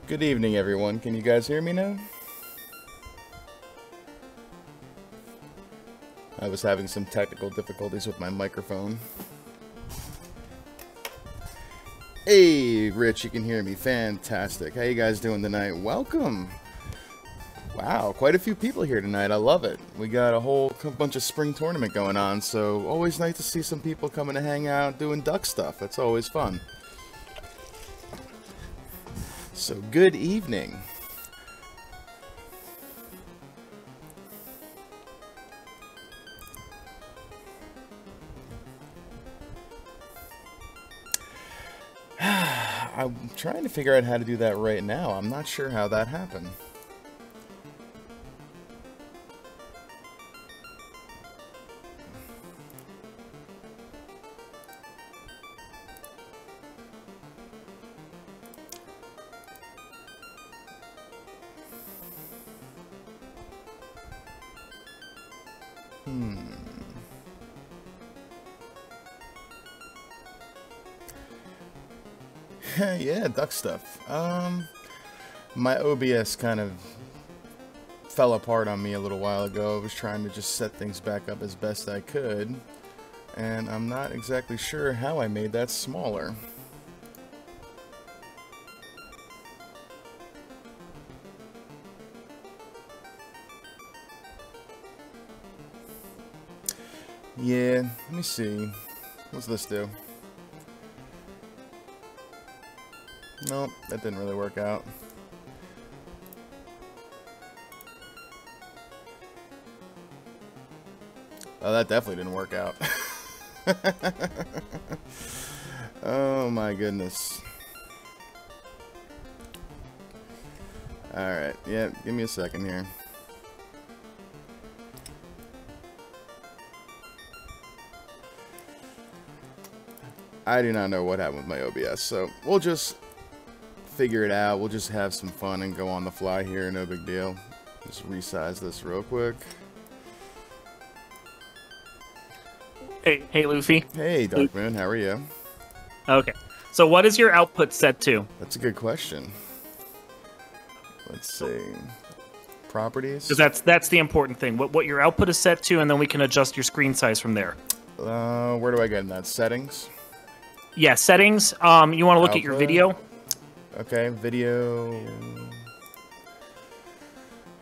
Good evening, everyone. Can you guys hear me now? I was having some technical difficulties with my microphone. Hey, Rich, you can hear me. Fantastic. How you guys doing tonight? Welcome. Wow, quite a few people here tonight. I love it. We got a whole bunch of spring tournament going on, so always nice to see some people coming to hang out doing duck stuff. That's always fun. So, good evening. I'm trying to figure out how to do that right now. I'm not sure how that happened. Yeah, duck stuff. My OBS kind of fell apart on me a little while ago. I was trying to just set things back up as best I could, and I'm not exactly sure how I made that smaller. Yeah, let me see. What's this do? Nope, that didn't really work out. Oh, that definitely didn't work out. Oh my goodness. Alright, yeah, give me a second here. I do not know what happened with my OBS, so we'll just figure it out. We'll just have some fun and go on the fly here. No big deal. Just resize this real quick. Hey, Luffy. Hey, Dark Moon. How are you? Okay. So what is your output set to? That's a good question. Let's see. Properties? Because that's the important thing. What your output is set to, and then we can adjust your screen size from there. Where do I get in that? Settings? Yeah, settings. You want to look at your video. Okay, video.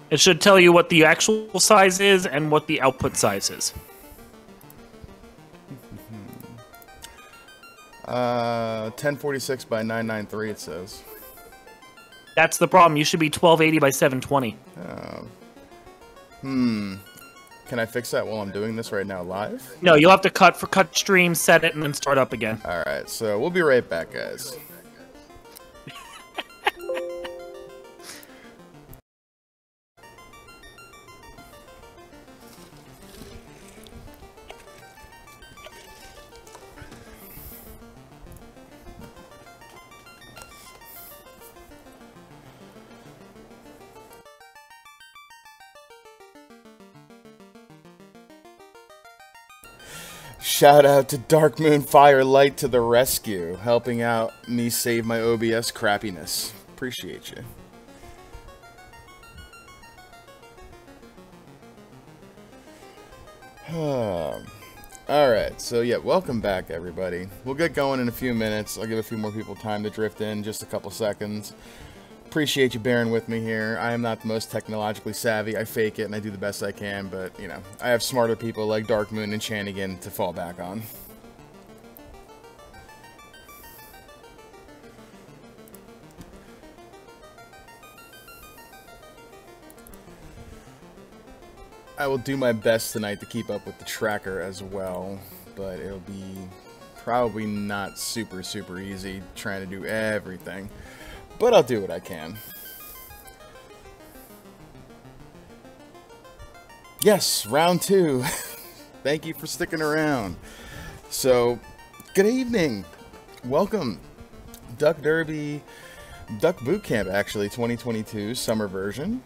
It should tell you what the actual size is and what the output size is. 1046 by 993 it says. That's the problem. You should be 1280 by 720. Can I fix that while I'm doing this right now live? No, you'll have to cut stream, set it, and then start up again. Alright, so we'll be right back, guys. Shout out to Dark Moon Firelight to the rescue, helping out me save my OBS crappiness. Appreciate you. Alright, so yeah, welcome back everybody. We'll get going in a few minutes. I'll give a few more people time to drift in, just a couple seconds. Appreciate you bearing with me here. I am not the most technologically savvy. I fake it and I do the best I can, but, you know, I have smarter people like Dark Moon and Chanigan to fall back on. I will do my best tonight to keep up with the tracker as well, but it'll be probably not super easy trying to do everything. But I'll do what I can. Yes, round 2. Thank you for sticking around. So, good evening. Welcome. Duck Derby, Duck Boot Camp, actually, 2022, summer version.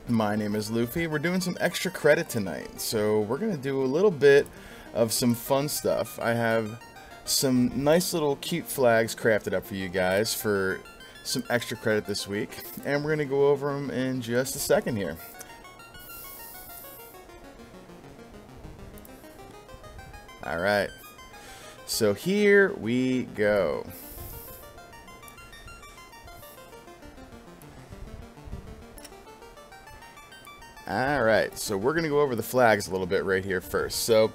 My name is Luffy. We're doing some extra credit tonight. So, we're going to do a little bit of some fun stuff. I have some nice little cute flags crafted up for you guys for some extra credit this week, and we're going to go over them in just a second here. Alright, so here we go. Alright, so we're going to go over the flags a little bit right here first. So,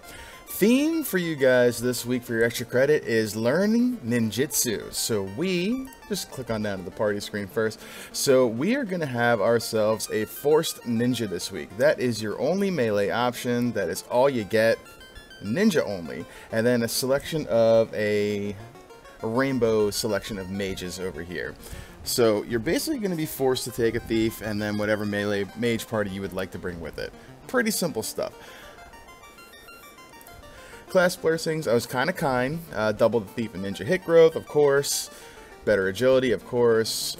theme for you guys this week for your extra credit is learning ninjutsu. So we, just click on down to the party screen first. So we are going to have ourselves a forced ninja this week. That is your only melee option. That is all you get. Ninja only. And then a selection of a rainbow selection of mages over here. So you're basically going to be forced to take a thief and then whatever melee mage party you would like to bring with it. Pretty simple stuff. Class blessings, I was kind of double the thief and ninja hit growth, of course. Better agility, of course.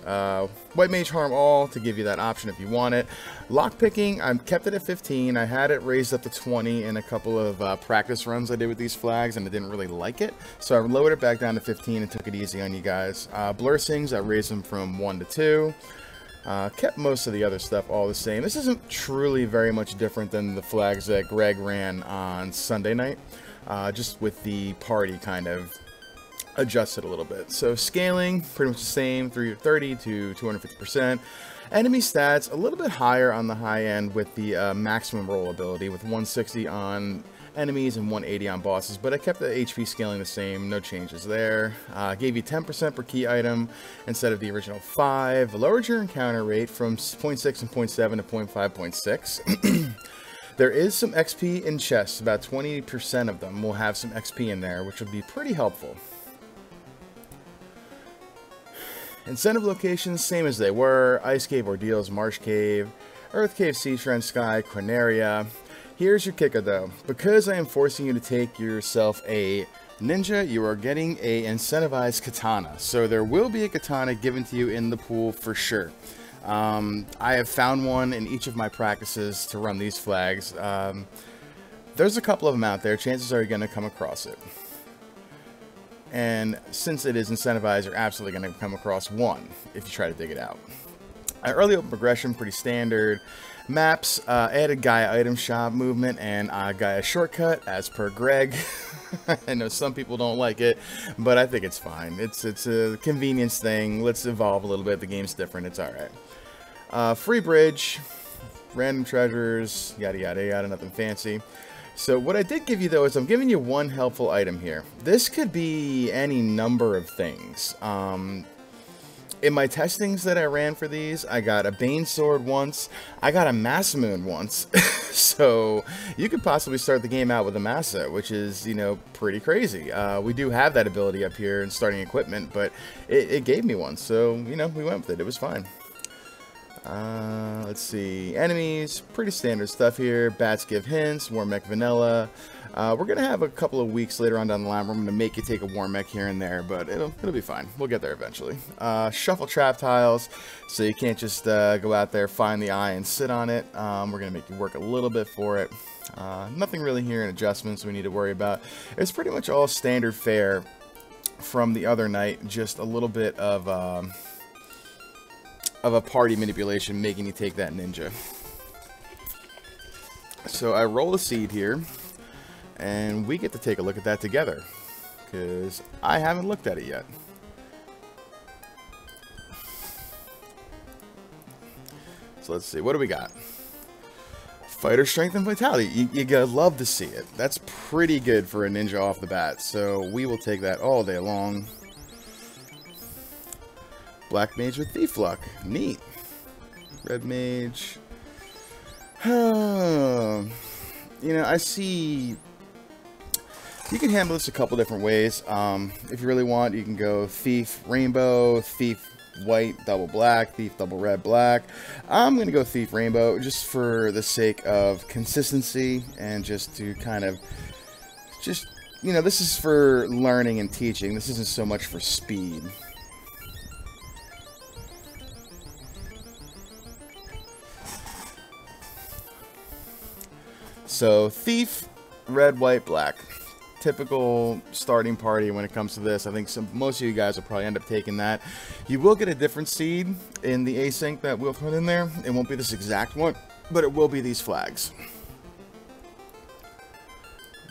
White mage harm all to give you that option if you want it. Lockpicking, I kept it at 15. I had it raised up to 20 in a couple of practice runs I did with these flags, and I didn't really like it. So I lowered it back down to 15 and took it easy on you guys. Blessings, I raised them from 1 to 2. Kept most of the other stuff all the same. This isn't truly very much different than the flags that Greg ran on Sunday night. Just with the party kind of adjusted a little bit. So scaling, pretty much the same, 30 to 250%. Enemy stats, a little bit higher on the high end with the maximum roll ability, with 160 on enemies and 180 on bosses, but I kept the HP scaling the same, no changes there. Gave you 10% per key item instead of the original 5. Lowered your encounter rate from 0.6 and 0.7 to 0.5, 0.6. There is some XP in chests, about 20% of them will have some XP in there, which will be pretty helpful. Incentive locations, same as they were. Ice Cave, Ordeals, Marsh Cave, Earth Cave, Sea Trend, Sky, Quinaria. Here's your kicker though. Because I am forcing you to take yourself a ninja, you are getting a incentivized katana. So there will be a katana given to you in the pool for sure. I have found one in each of my practices to run these flags. There's a couple of them out there. Chances are you're going to come across it. And since it is incentivized, you're absolutely going to come across one if you try to dig it out. Early open progression, pretty standard. Maps, added Gaia item shop movement and Gaia shortcut as per Greg. I know some people don't like it, but I think it's fine. It's a convenience thing. Let's evolve a little bit. The game's different. It's alright. Free bridge, random treasures, yada yada yada, nothing fancy. So what I did give you though is I'm giving you one helpful item here. This could be any number of things. In my testings that I ran for these, I got a Bane Sword once, I got a Masamune once, so you could possibly start the game out with a Masa, which is, you know, pretty crazy. We do have that ability up here in starting equipment, but it gave me one, so, you know, we went with it. It was fine. Let's see, enemies, pretty standard stuff here. Bats give hints, War Mech vanilla. We're gonna have a couple of weeks later on down the line where I'm gonna make you take a War Mech here and there, but it'll be fine. We'll get there eventually. Shuffle trap tiles, so you can't just go out there, find the eye and sit on it. We're gonna make you work a little bit for it. Nothing really here in adjustments we need to worry about. It's pretty much all standard fare from the other night, just a little bit of a party manipulation making you take that ninja. So I roll a seed here, and we get to take a look at that together, because I haven't looked at it yet. So let's see, what do we got? Fighter strength and vitality. You gotta love to see it. That's pretty good for a ninja off the bat, so we will take that all day long. Black mage with thief luck. Neat. Red mage. You know, I see you can handle this a couple different ways. If you really want, you can go thief rainbow, thief white double black, thief double red black. I'm gonna go thief rainbow just for the sake of consistency and just to kind of you know, this is for learning and teaching. This isn't so much for speed. So thief, red, white, black. typical starting party when it comes to this. I think most of you guys will probably end up taking that. You will get a different seed in the async that we'll put in there. It won't be this exact one, but it will be these flags.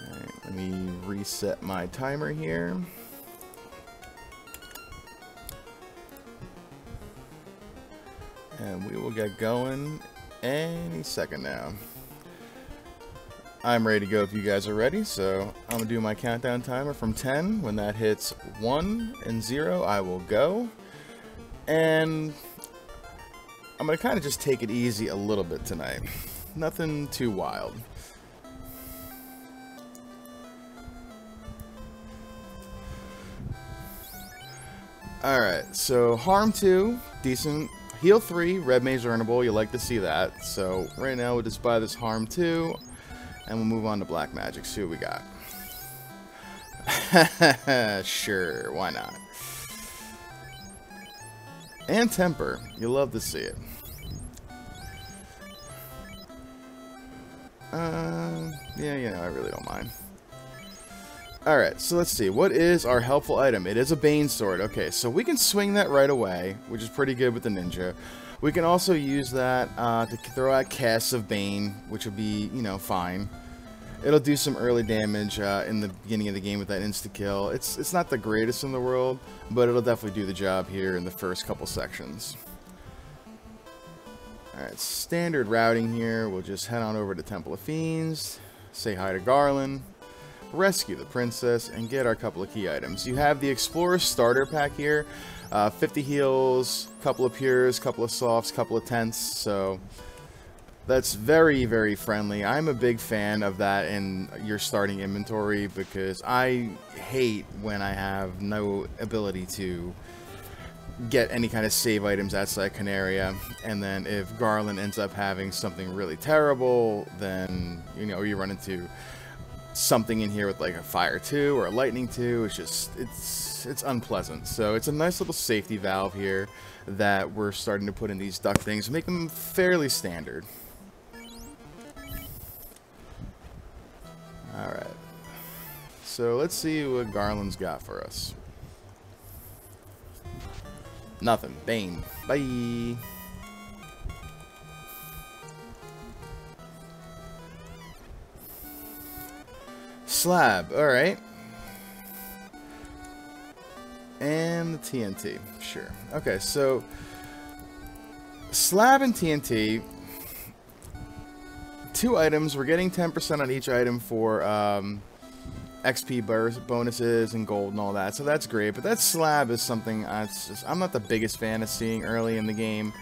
Alright, let me reset my timer here. And we will get going any second now. I'm ready to go if you guys are ready, so I'm going to do my countdown timer from 10. When that hits 1 and 0, I will go. And I'm going to kind of just take it easy a little bit tonight. Nothing too wild. Alright, so Harm 2, decent. Heal 3, Red Mage earnable, you like to see that. So right now we'll just buy this Harm 2. And we'll move on to Black Magic, see what we got. Sure, why not? And Temper, you love to see it. Yeah, you know, I really don't mind. Alright, so let's see. What is our helpful item? It is a Bane Sword. Okay, so we can swing that right away, which is pretty good with the Ninja. We can also use that to throw out casts of Bane, which will be, you know, fine. It'll do some early damage in the beginning of the game with that insta-kill. It's not the greatest in the world, but it'll definitely do the job here in the first couple sections. Alright, standard routing here. We'll just head on over to Temple of Fiends, say hi to Garland, rescue the princess, and get our couple of key items. You have the Explorer starter pack here. 50 heals, couple of pures, couple of softs, couple of tents, so that's very, very friendly. I'm a big fan of that in your starting inventory because I hate when I have no ability to get any kind of save items outside Canaria, and then if Garland ends up having something really terrible, then, you know, you run into something in here with like a Fire 2 or a Lightning 2. It's just, it's unpleasant. So it's a nice little safety valve here that we're starting to put in these duck things, make them fairly standard. Alright, so let's see what Garland's got for us. Nothing. Bane. Bye. Slab. Alright. And the TNT. Sure. Okay, so Slab and TNT, two items. We're getting 10% on each item for XP bonuses and gold and all that, so that's great. But that Slab is something I'm not the biggest fan of seeing early in the game.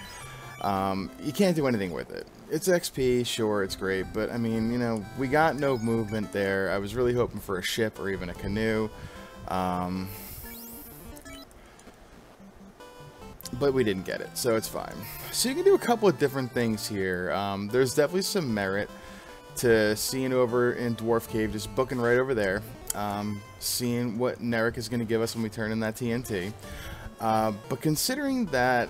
You can't do anything with it. It's XP, sure, it's great, but I mean, you know, we got no movement there. I was really hoping for a ship or even a canoe. But we didn't get it, so it's fine. So you can do a couple of different things here. There's definitely some merit to seeing over in Dwarf Cave, just booking right over there, seeing what Nerek is going to give us when we turn in that TNT. But considering that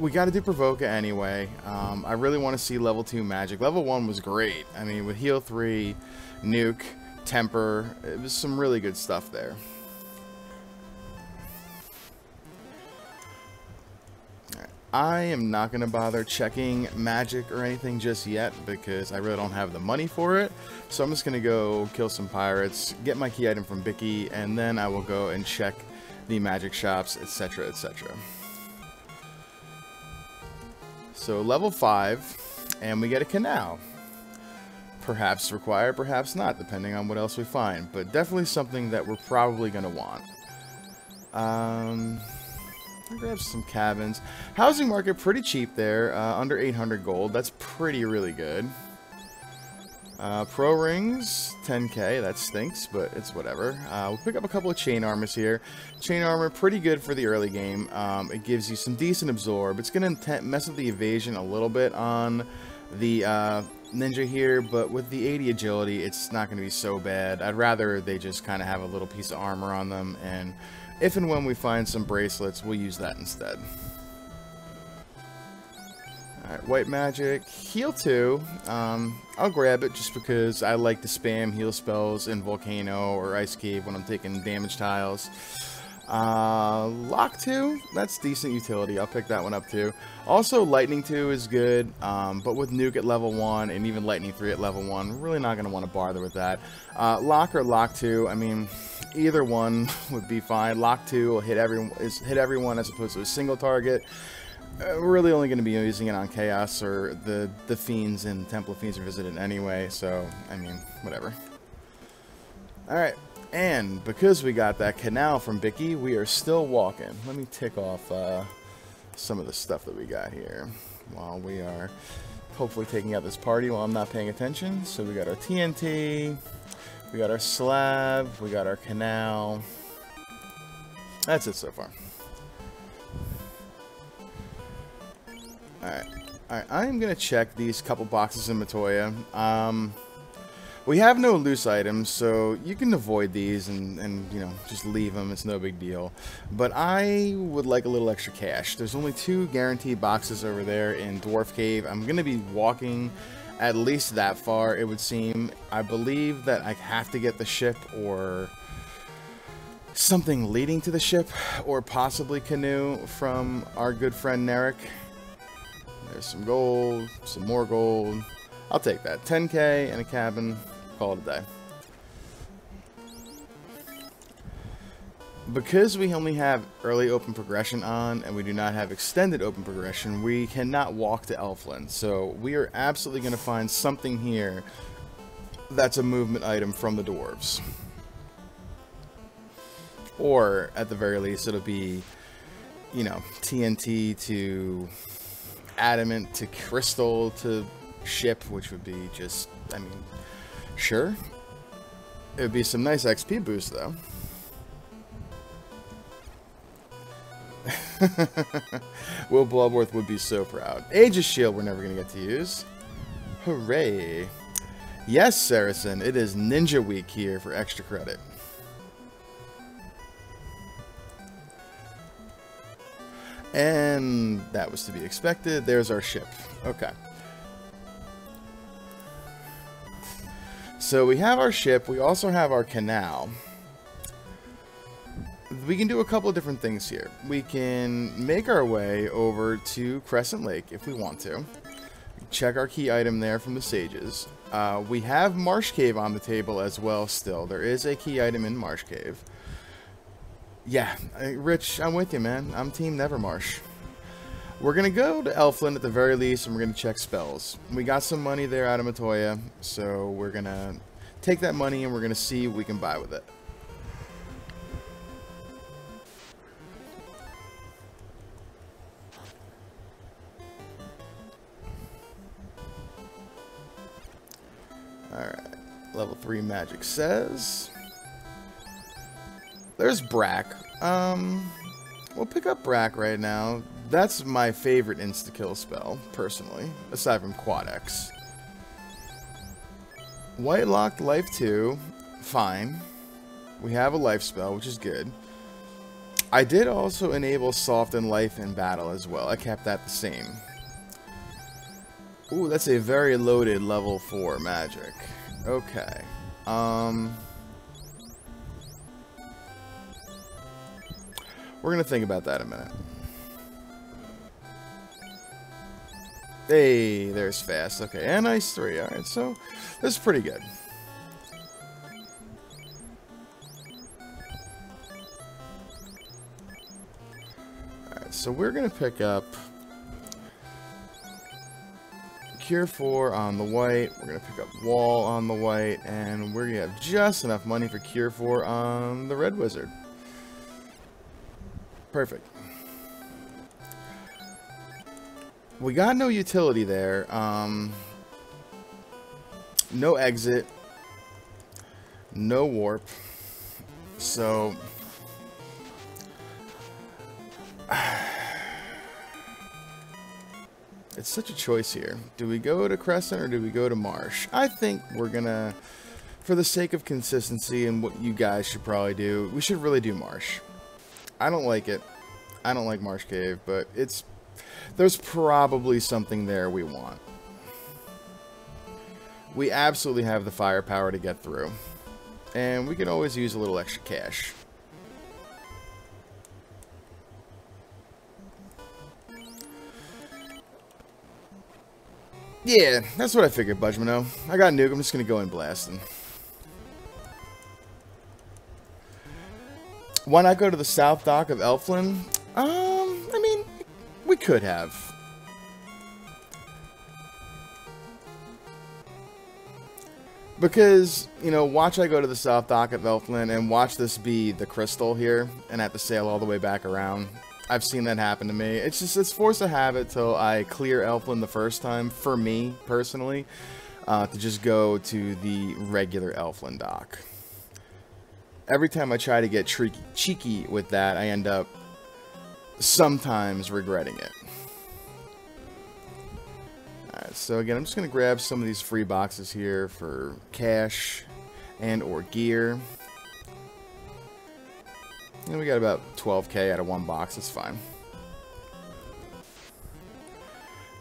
we got to do Provoca anyway, I really want to see level 2 magic. Level 1 was great. I mean, with Heal 3, Nuke, Temper, it was some really good stuff there. I am not going to bother checking magic or anything just yet because I really don't have the money for it. So I'm just going to go kill some pirates, get my key item from Bicky, and then I will go and check the magic shops, etc., etc. So level 5, and we get a canal. Perhaps required, perhaps not, depending on what else we find. But definitely something that we're probably going to want. Grab some cabins. Housing market pretty cheap there, under 800 gold. That's really good. Pro rings, 10k. That stinks, but it's whatever. We'll pick up a couple of chain armors here. Chain armor pretty good for the early game. It gives you some decent absorb. It's gonna mess with the evasion a little bit on the ninja here, but with the 80 agility, it's not gonna be so bad. I'd rather they just kind of have a little piece of armor on them, and if and when we find some bracelets, we'll use that instead. Alright, white magic. Heal 2. I'll grab it just because I like to spam heal spells in Volcano or Ice Cave when I'm taking damage tiles. Lock 2, that's decent utility. I'll pick that one up too. Also, Lightning 2 is good, but with Nuke at level 1 and even Lightning 3 at level 1, really not going to want to bother with that. Lock or Lock 2, I mean, either one would be fine. Lock 2 will hit everyone as opposed to a single target. We're really only going to be using it on Chaos or the Fiends and Temple of Fiends are visited anyway, so, I mean, whatever. Alright. And because we got that canal from Bicky, we are still walking. Let me tick off some of the stuff that we got here while we are hopefully taking out this party while I'm not paying attention. So we got our TNT, we got our slab, we got our canal. That's it so far. Alright. Alright, I'm going to check these couple boxes in Matoya. We have no loose items, so you can avoid these and you know, just leave them. It's no big deal. But I would like a little extra cash. There's only 2 guaranteed boxes over there in Dwarf Cave. I'm going to be walking at least that far, it would seem. I believe that I have to get the ship or something leading to the ship, or possibly canoe from our good friend Narek. There's some gold, some more gold. I'll take that. 10k and a cabin. Call it a day. Because we only have early open progression on and we do not have extended open progression, we cannot walk to Elfland. So we are absolutely going to find something here that's a movement item from the dwarves. Or at the very least it'll be, you know, TNT to adamant to crystal to ship, which would be just, I mean, sure. It would be some nice XP boost, though. Will Bloodworth would be so proud. Aegis Shield we're never going to get to use. Hooray. Yes, Saracen, it is Ninja Week here for extra credit. And that was to be expected. There's our ship. Okay. So we have our ship. We also have our canal. We can do a couple of different things here. We can make our way over to Crescent Lake if we want to. Check our key item there from the sages. We have Marsh Cave on the table as well still. There is a key item in Marsh Cave. Yeah, Rich, I'm with you, man. I'm Team Nevermarsh. We're going to go to Elfland at the very least, and we're going to check spells. We got some money there out of Matoya, so we're going to take that money and we're going to see what we can buy with it. Alright, level 3 magic says... There's Brack. We'll pick up Brack right now. That's my favorite insta-kill spell, personally, aside from Quad X. White Locked Life 2, fine. We have a life spell, which is good. I did also enable Soften Life in battle as well. I kept that the same. Ooh, that's a very loaded level 4 magic. Okay. We're going to think about that in a minute. Hey, there's fast. Okay, and ice 3. Alright, so this is pretty good. Alright, so we're going to pick up Cure 4 on the white. We're going to pick up Wall on the white. And we're going to have just enough money for Cure 4 on the red wizard. Perfect. We got no utility there. No exit. No warp. So... it's such a choice here. Do we go to Crescent or do we go to Marsh? I think we're gonna, for the sake of consistency and what you guys should probably do, we should really do Marsh. I don't like it. I don't like Marsh Cave, but it's there's probably something there we want. We absolutely have the firepower to get through. And we can always use a little extra cash. Yeah, that's what I figured, Budgmano. I got Nuke, I'm just going to go in blasting. Why not go to the South Dock of Elflin? I mean, we could have. Because, you know, watch I go to the South Dock of Elflin and watch this be the crystal here and have to sail all the way back around. I've seen that happen to me. It's just, it's force of habit till I clear Elflin the first time, for me, personally, to just go to the regular Elflin dock. Every time I try to get cheeky with that, I end up sometimes regretting it. Alright, so again, I'm just going to grab some of these free boxes here for cash and or gear. And we got about 12k out of one box, that's fine.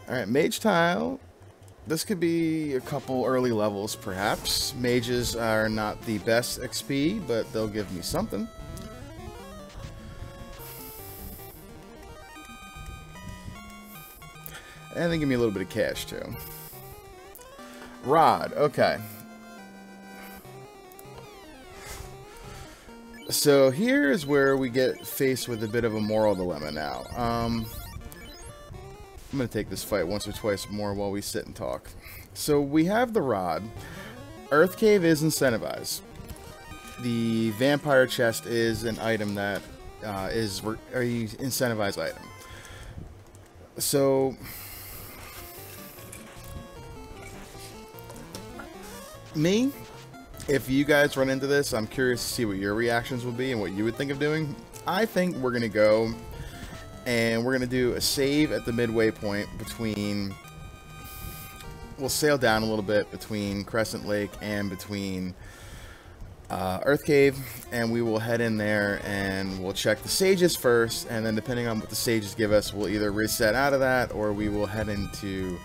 Alright, Mage Tile. This could be a couple early levels, perhaps. Mages are not the best XP, but they'll give me something. And they give me a little bit of cash, too. Rod, okay. So here is where we get faced with a bit of a moral dilemma now. I'm going to take this fight once or twice more while we sit and talk. So we have the Rod. Earth Cave is incentivized. The Vampire Chest is an item that is an incentivized item. So me, if you guys run into this, I'm curious to see what your reactions will be and what you would think of doing. I think we're going to go and we're going to do a save at the midway point between, we'll sail down a little bit between Crescent Lake and between Earth Cave, and we will head in there and we'll check the sages first, and then depending on what the sages give us, we'll either reset out of that or we will head into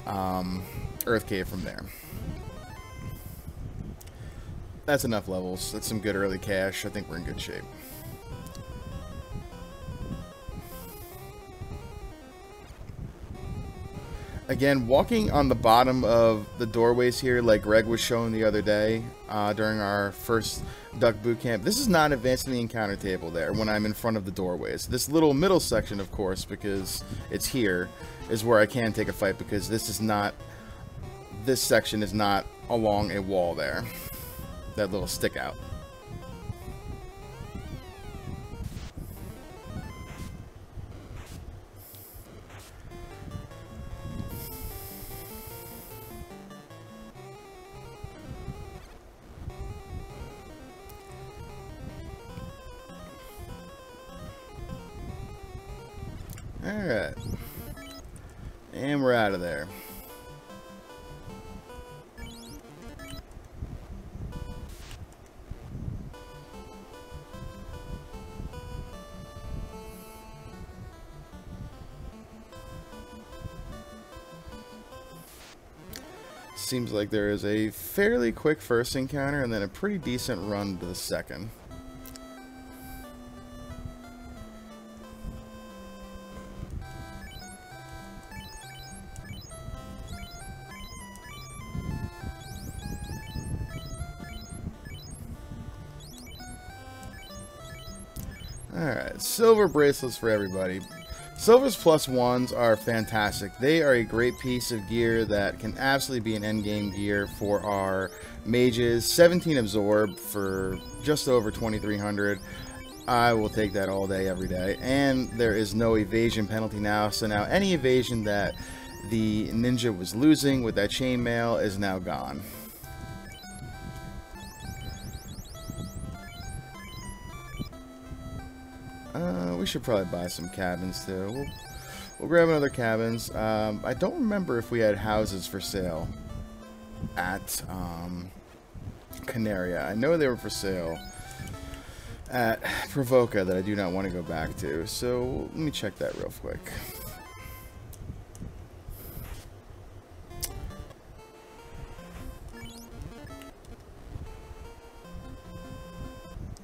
Earth Cave from there. That's enough levels. That's some good early cash. I think we're in good shape. Again, walking on the bottom of the doorways here, like Greg was showing the other day during our first Duck Boot Camp, this is not advancing the encounter table there when I'm in front of the doorways. This little middle section, of course, because it's here, is where I can take a fight, because this is not, this section is not along a wall there. That little stick out. Alright. And we're out of there. Seems like there is a fairly quick first encounter and then a pretty decent run to the second. Alright, silver bracelets for everybody. Silver's +1s are fantastic. They are a great piece of gear that can absolutely be an endgame gear for our mages. 17 absorb for just over 2,300. I will take that all day, every day. And there is no evasion penalty now, so now any evasion that the ninja was losing with that chainmail is now gone. We should probably buy some cabins too. We'll grab another cabins. I don't remember if we had houses for sale at Canaria. I know they were for sale at Provoca that I do not want to go back to. So let me check that real quick.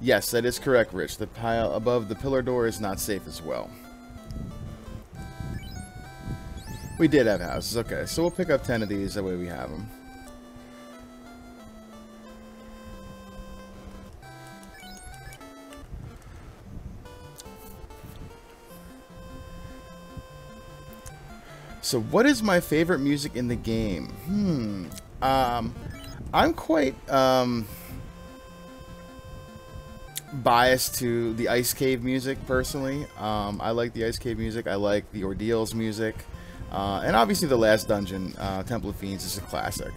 Yes, that is correct, Rich. The pile above the pillar door is not safe as well. We did have houses. Okay, so we'll pick up 10 of these. That way we have them. So what is my favorite music in the game? I'm quite biased to the Ice Cave music, personally. I like the Ice Cave music. I like the Ordeals music. And obviously the last dungeon, Temple of Fiends, is a classic.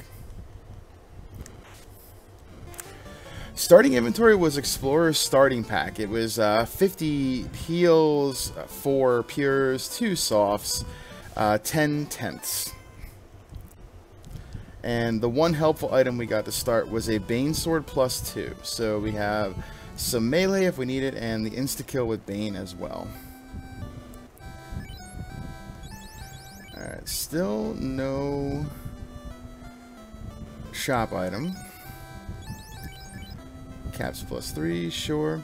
Starting inventory was Explorer's starting pack. It was 50 heals, 4 pures, 2 softs, 10 tenths. And the one helpful item we got to start was a Bane Sword +2. So we have some melee if we need it, and the insta-kill with Bane as well. Alright, still no shop item. Caps +3, sure.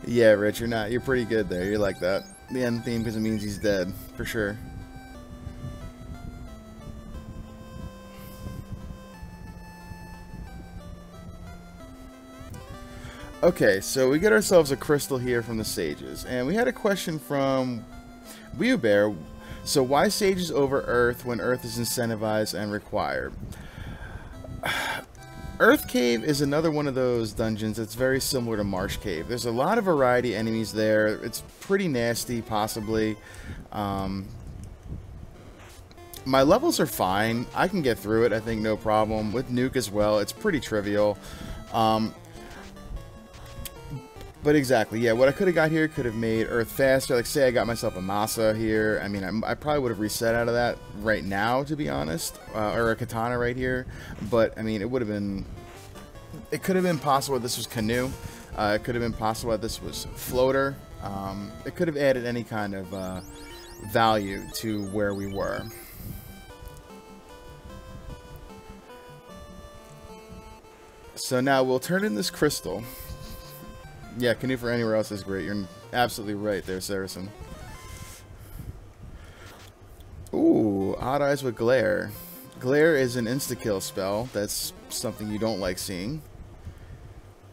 Yeah, Rich, you're pretty good there. You're like that. The end theme, because it means he's dead, for sure. Okay, so we get ourselves a crystal here from the sages, and we had a question from Bear. So why sages over Earth when Earth is incentivized and required? Earth Cave is another one of those dungeons that's very similar to Marsh Cave. There's a lot of variety of enemies there. It's pretty nasty, possibly. My levels are fine. I can get through it, I think, no problem. With Nuke as well, it's pretty trivial. But exactly, yeah, what I could have got here could have made Earth faster. Like, say I got myself a Masa here. I mean, I probably would have reset out of that right now, to be honest. Or a Katana right here. But, I mean, it would have been... It could have been possible that this was Canoe. It could have been possible that this was Floater. It could have added any kind of value to where we were. So now we'll turn in this crystal. Yeah, Canoe for anywhere else is great. You're absolutely right there, Saracen. Ooh, Odd Eyes with Glare. Glare is an insta-kill spell. That's something you don't like seeing.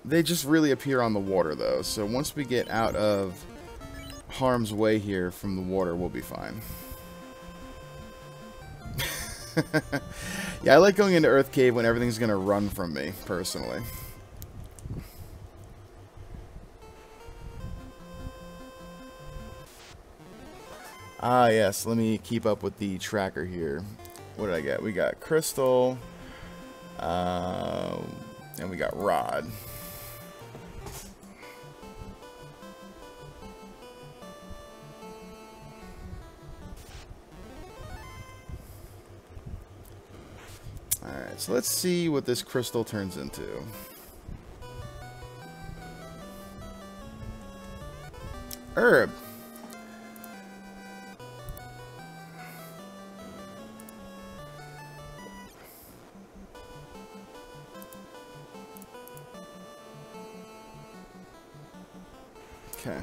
They just really appear on the water, though. So once we get out of harm's way here from the water, we'll be fine. Yeah, I like going into Earth Cave when everything's going to run from me, personally. Ah, yes, let me keep up with the tracker here. What did I get? We got Crystal, and we got Rod. Alright, so let's see what this crystal turns into. Herb. Okay.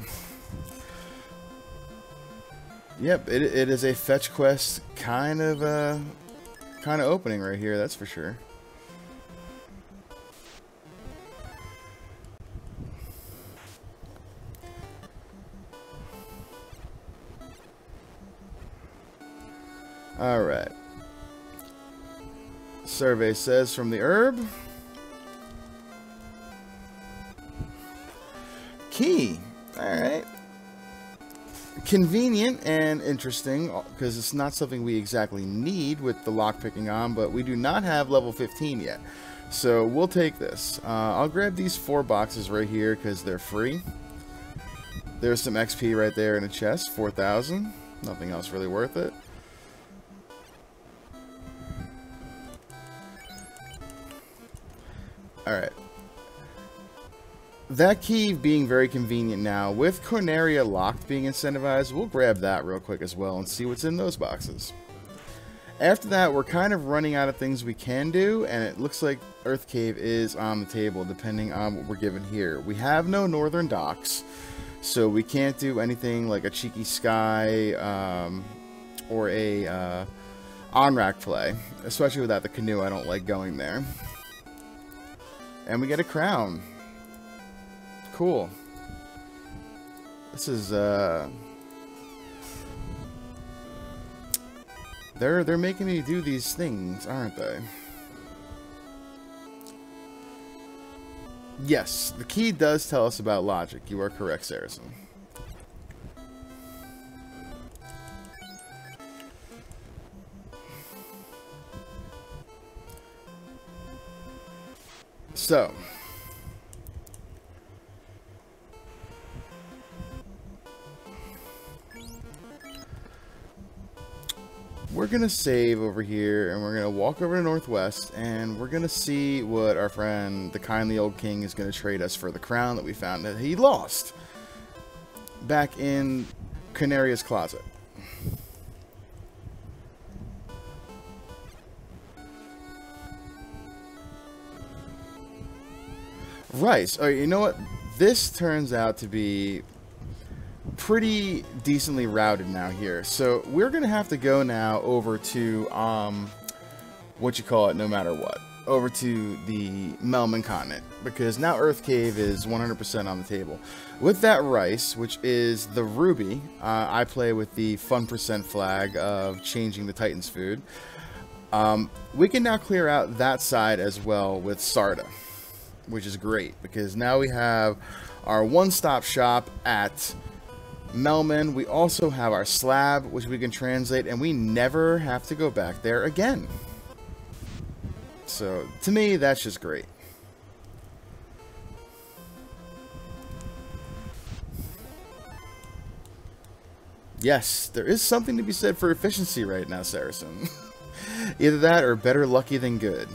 Yep, it is a fetch quest kind of opening right here, that's for sure. All right. Survey says from the herb. Key. All right. Convenient and interesting because it's not something we exactly need with the lockpicking on, but we do not have level 15 yet. So we'll take this. I'll grab these 4 boxes right here because they're free. There's some XP right there in a chest, 4,000. Nothing else really worth it. Alright. That key being very convenient now, with Corneria locked being incentivized, we'll grab that real quick as well and see what's in those boxes. After that, we're kind of running out of things we can do, and it looks like Earth Cave is on the table, depending on what we're given here. We have no northern docks, so we can't do anything like a cheeky sky or a on-rack play, especially without the canoe. I don't like going there. And we get a crown. Cool. This is they're making me do these things, aren't they? Yes, the key does tell us about logic. You are correct, Saracen. So, we're going to save over here, and we're going to walk over to Northwest, and we're going to see what our friend, the kindly old king, is going to trade us for the crown that we found that he lost back in Canaria's closet. Rice. Oh, you know what? This turns out to be pretty decently routed now here. So we're going to have to go now over to, what you call it, no matter what. Over to the Melman continent. Because now Earth Cave is 100% on the table. With that rice, which is the ruby, I play with the fun percent flag of changing the Titan's food. We can now clear out that side as well with Sarda, which is great, because now we have our one-stop shop at Melman. We also have our slab, which we can translate, and we never have to go back there again. So, to me, that's just great. Yes, there is something to be said for efficiency right now, Saracen. Either that or better lucky than good.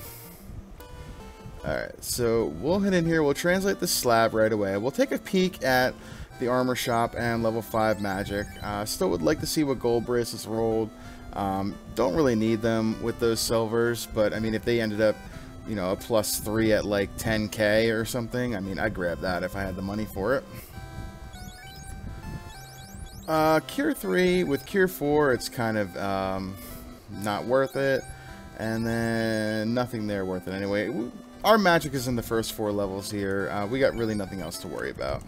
Alright, so we'll head in here, we'll translate the slab right away. We'll take a peek at the armor shop and level 5 magic. Still would like to see what gold bracelets rolled. Don't really need them with those silvers, but I mean, if they ended up, you know, a +3 at like 10k or something, I mean, I'd grab that if I had the money for it. Cure 3, with Cure 4, it's kind of not worth it. And then nothing there worth it anyway. Our magic is in the first 4 levels here. We got really nothing else to worry about.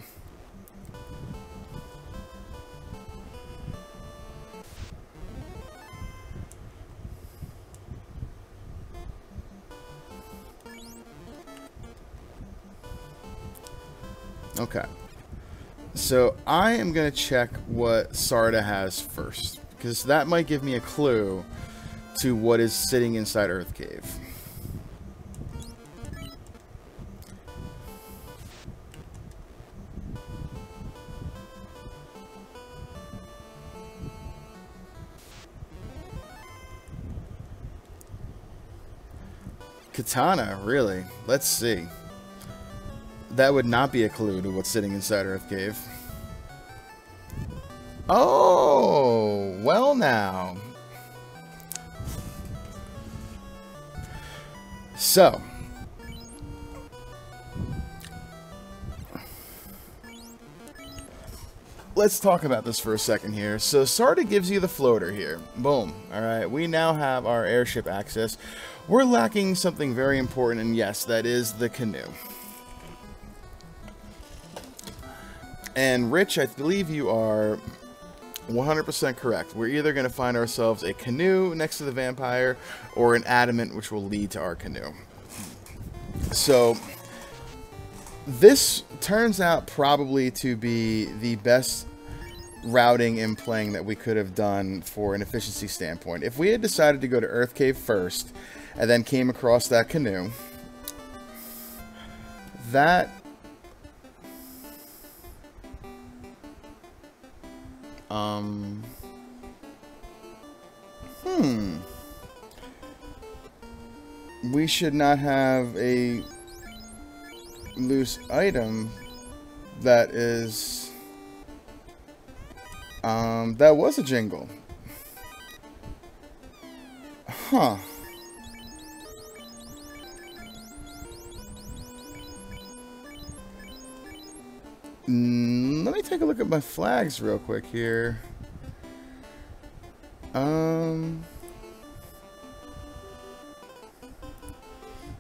Okay. So I am going to check what Sarda has first, because that might give me a clue to what is sitting inside Earth Cave. Katana, really? Let's see. That would not be a clue to what's sitting inside Earth Cave. Oh, well now. So, let's talk about this for a second here. So, Sarda gives you the floater here. Boom. Alright, we now have our airship access. We're lacking something very important, and yes, that is the canoe. And Rich, I believe you are 100% correct. We're either going to find ourselves a canoe next to the vampire or an adamant, which will lead to our canoe. So this turns out probably to be the best routing and playing that we could have done for an efficiency standpoint. If we had decided to go to Earth Cave first and then came across that canoe, that we should not have a loose item that is, that was a jingle. Huh. Let me take a look at my flags real quick here.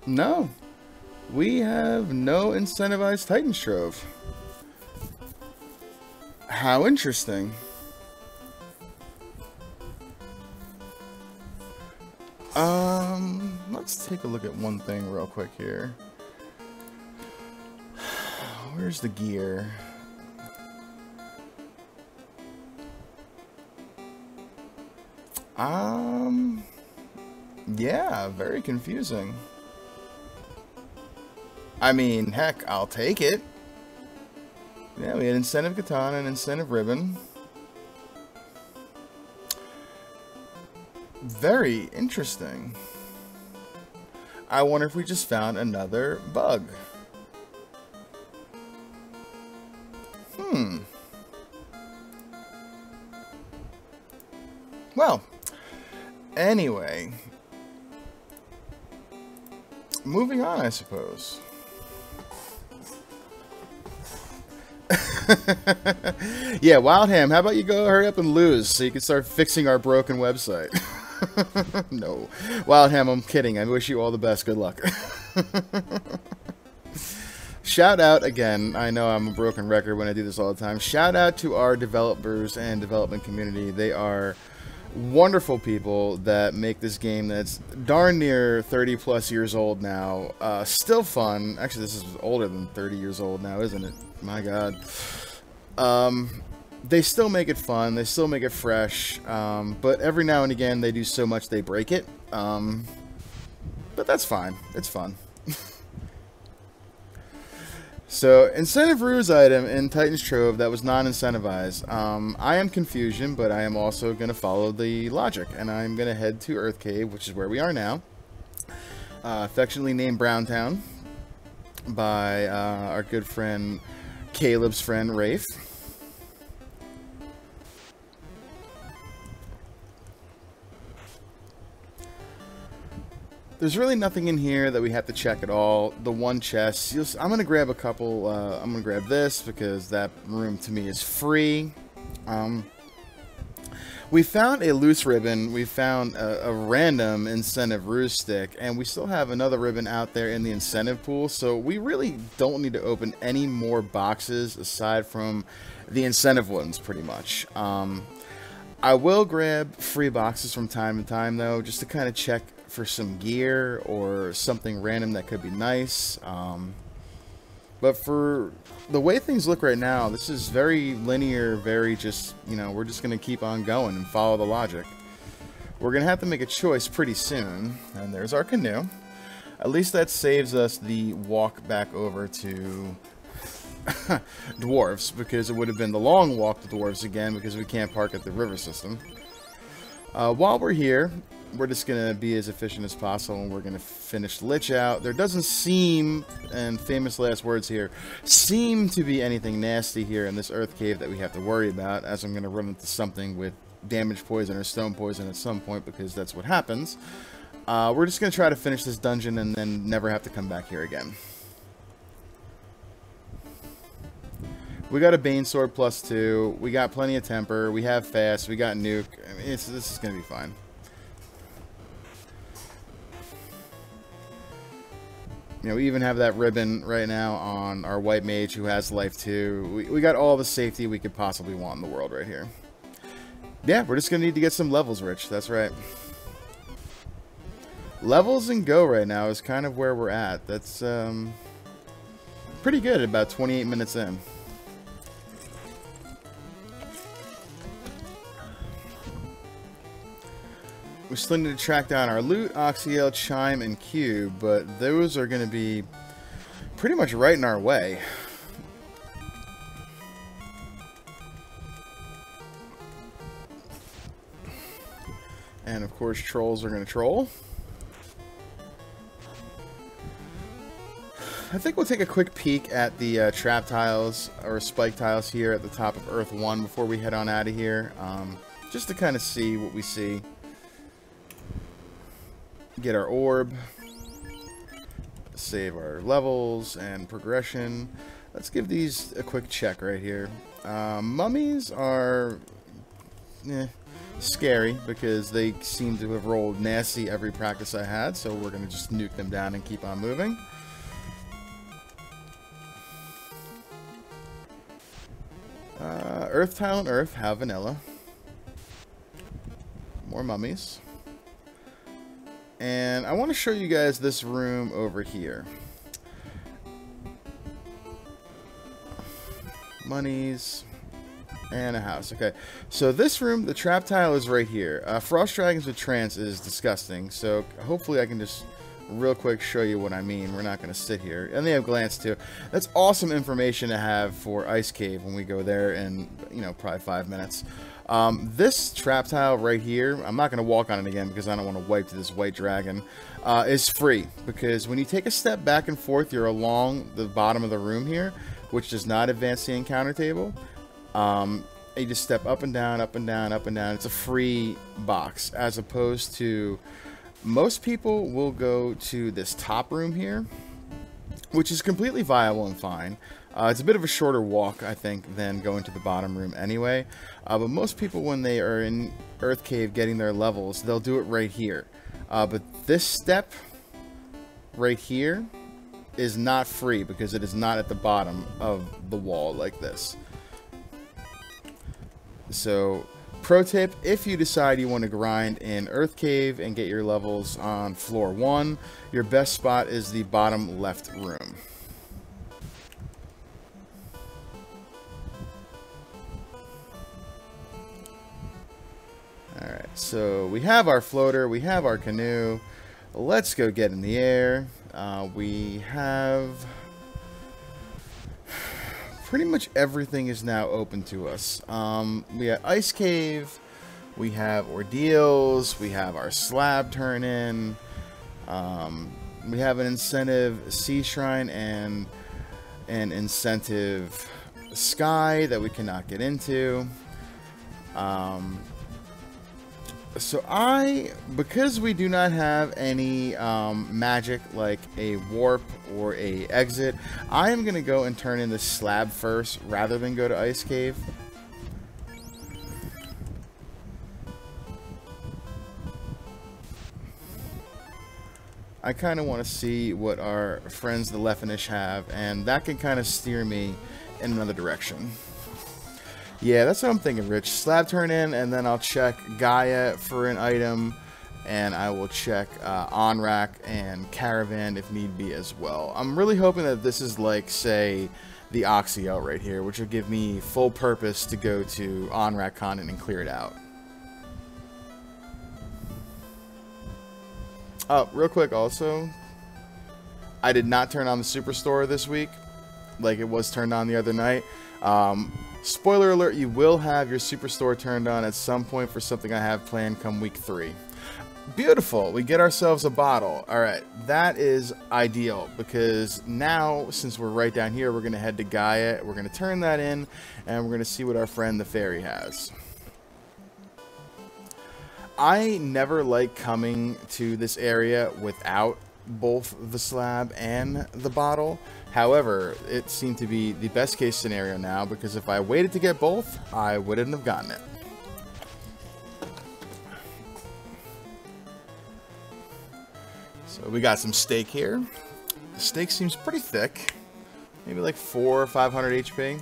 No. We have no incentivized Titan Trove. How interesting. Let's take a look at one thing real quick here. Where's the gear? Yeah, very confusing. I mean, heck, I'll take it. Yeah, we had incentive katana and incentive ribbon. Very interesting. I wonder if we just found another bug. Well, anyway. Moving on, I suppose. Yeah, Wildham, how about you go hurry up and lose so you can start fixing our broken website? No. Wildham, I'm kidding. I wish you all the best. Good luck. Shout out again. I know I'm a broken record when I do this all the time. Shout out to our developers and development community. They are wonderful people that make this game that's darn near 30 plus years old now. Still fun. Actually, this is older than 30 years old now, isn't it? My God. They still make it fun. They still make it fresh. But every now and again, they do so much they break it. But that's fine. It's fun. So, incentive ruse item in Titan's Trove that was non-incentivized. I am Confusion, but I am also going to follow the logic. And I'm going to head to Earth Cave, which is where we are now. Affectionately named Browntown by our good friend, Caleb's friend, Rafe. There's really nothing in here that we have to check at all. The one chest, I'm going to grab a couple, I'm going to grab this because that room to me is free. We found a loose ribbon, we found a random incentive ruse stick, and we still have another ribbon out there in the incentive pool, so we really don't need to open any more boxes aside from the incentive ones, pretty much. I will grab free boxes from time to time, though, just to kind of check for some gear or something random that could be nice. But for the way things look right now, this is very linear, very just, you know, we're just going to keep on going and follow the logic. We're going to have to make a choice pretty soon. And there's our canoe. At least that saves us the walk back over to Dwarves, because it would have been the long walk to Dwarves again because we can't park at the river system. While we're here, we're just going to be as efficient as possible, and we're going to finish Lich out. There doesn't seem, and famous last words here, seem to be anything nasty here in this Earth Cave that we have to worry about, as I'm going to run into something with damage poison or stone poison at some point, because that's what happens. We're just going to try to finish this dungeon and then never have to come back here again. We got a Bane Sword +2, we got plenty of temper, we have fast, we got nuke. I mean, this is going to be fine. You know, we even have that ribbon right now on our white mage who has life 2. We got all the safety we could possibly want in the world right here. Yeah, we're just going to need to get some levels, Rich. That's right. Levels and go right now is kind of where we're at. That's pretty good at about 28 minutes in. We still need to track down our loot, Oxyel, Chime, and Cube, but those are going to be pretty much right in our way. And of course, trolls are going to troll. I think we'll take a quick peek at the trap tiles or spike tiles here at the top of Earth 1 before we head on out of here, just to kind of see what we see. get our orb, save our levels and progression. Let's give these a quick check right here. Mummies are scary because they seem to have rolled nasty every practice I had, so we're going to just nuke them down and keep on moving. Earth tile and earth, how vanilla. More mummies. And I want to show you guys this room over here. Monies. And a house. Okay. So this room, the trap tile is right here. Frost Dragons with Trance is disgusting. So hopefully I can just real quick show you what I mean. We're not going to sit here. And they have glance too. That's awesome information to have for Ice Cave when we go there in, you know, probably 5 minutes. This trap tile right here, I'm not going to walk on it again because I don't want to wipe to this white dragon, is free. Because when you take a step back and forth, you're along the bottom of the room here, which does not advance the encounter table. You just step up and down, up and down, up and down. It's a free box, as opposed to most people will go to this top room here, which is completely viable and fine. It's a bit of a shorter walk, I think, than going to the bottom room anyway. But most people, when they are in Earth Cave getting their levels, they'll do it right here. But this step right here is not free because it is not at the bottom of the wall like this. So, pro tip, if you decide you want to grind in Earth Cave and get your levels on floor 1, your best spot is the bottom left room. Alright, so we have our floater, we have our canoe. Let's go get in the air. We have... pretty much everything is now open to us. We have Ice Cave, we have Ordeals, we have our slab turn in, we have an incentive Sea Shrine and an incentive Sky that we cannot get into. So because we do not have any magic like a warp or a exit, I am going to go and turn in the slab first rather than go to Ice Cave. I kind of want to see what our friends the Leffinish have, and that can kind of steer me in another direction. Yeah, that's what I'm thinking, Rich. Slab turn in, and then I'll check Gaia for an item, and I will check Onrak and Caravan if need be as well. I'm really hoping that this is like, say, the Oxio right here, which will give me full purpose to go to Onrak Continent and clear it out. Oh, real quick also, I did not turn on the Superstore this week, like it was turned on the other night. Spoiler alert, you will have your Superstore turned on at some point for something I have planned come week 3. Beautiful, we get ourselves a bottle. Alright, that is ideal, because now, since we're right down here, we're going to head to Gaia, we're going to turn that in, and we're going to see what our friend the fairy has. I never like coming to this area without both the slab and the bottle. However, it seemed to be the best case scenario now, because if I waited to get both, I wouldn't have gotten it. So we got some steak here. The steak seems pretty thick. Maybe like 400 or 500 HP.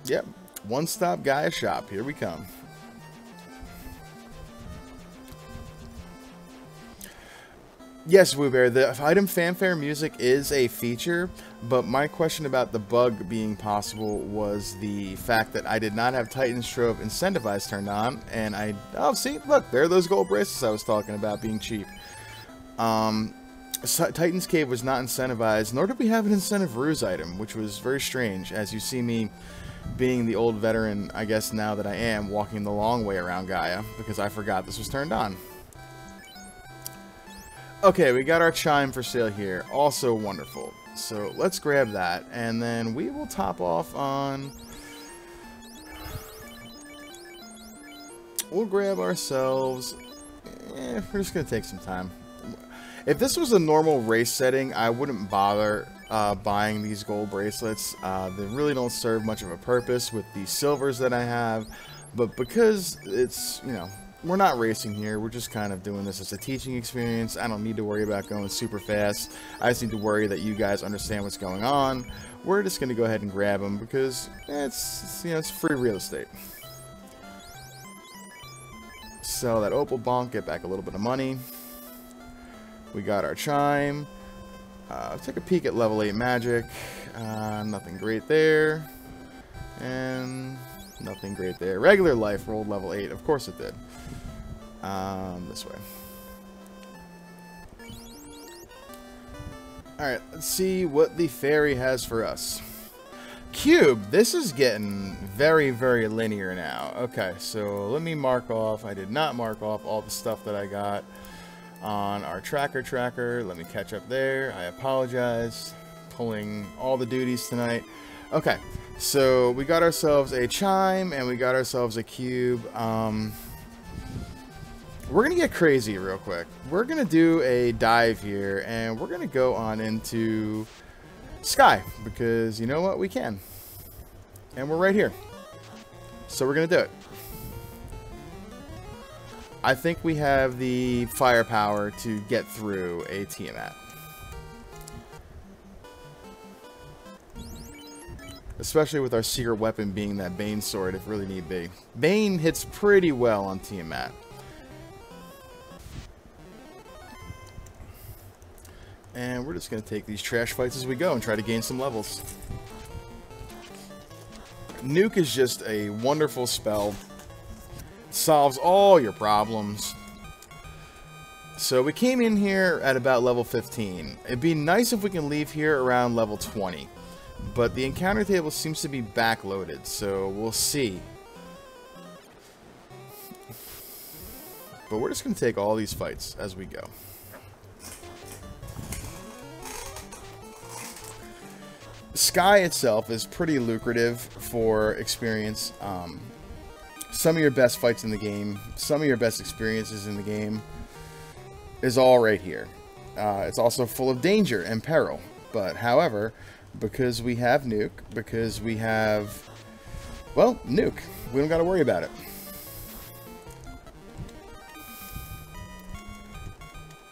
Yep, one-stop Gaia shop. Here we come. Yes, Woobear, the item fanfare music is a feature, but my question about the bug being possible was the fact that I did not have Titan's Trove incentivized turned on, and oh, see, look, there are those gold bracelets I was talking about being cheap. Titan's Cave was not incentivized, nor did we have an incentive ruse item, which was very strange, as you see me being the old veteran, I guess now that I am, walking the long way around Gaia, because I forgot this was turned on. Okay, we got our chime for sale here. Also wonderful. So let's grab that, and then we will top off on we'll grab ourselves... we're just going to take some time. If this was a normal race setting, I wouldn't bother buying these gold bracelets. They really don't serve much of a purpose with the silvers that I have. But because it's, you know, we're not racing here. We're just kind of doing this as a teaching experience. I don't need to worry about going super fast. I just need to worry that you guys understand what's going on. We're just going to go ahead and grab them because it's you know, it's free real estate. Sell that opal bonk, get back a little bit of money. We got our chime. Take a peek at level 8 magic. Nothing great there. And nothing great there. Regular life rolled level 8. Of course it did. This way. Alright, let's see what the fairy has for us. Cube, this is getting very, very linear now. Okay, so let me mark off. I did not mark off all the stuff that I got on our tracker. Let me catch up there. I apologize. Pulling all the duties tonight. Okay, so we got ourselves a chime and we got ourselves a cube. We're gonna get crazy real quick. We're gonna do a dive here and we're gonna go on into Sky because you know what, we can, and we're right here, so we're gonna do it. I think we have the firepower to get through a Tiamat. Especially with our secret weapon being that Bane sword if really need be. Bane hits pretty well on Tiamat. And we're just going to take these trash fights as we go and try to gain some levels. Nuke is just a wonderful spell. Solves all your problems. So we came in here at about level 15. It'd be nice if we can leave here around level 20. But the encounter table seems to be backloaded, so we'll see. But we're just going to take all these fights as we go. Sky itself is pretty lucrative for experience. Some of your best fights in the game, some of your best experiences in the game is all right here. It's also full of danger and peril. But however, because we have Nuke, because we have, well, Nuke, we don't got to worry about it.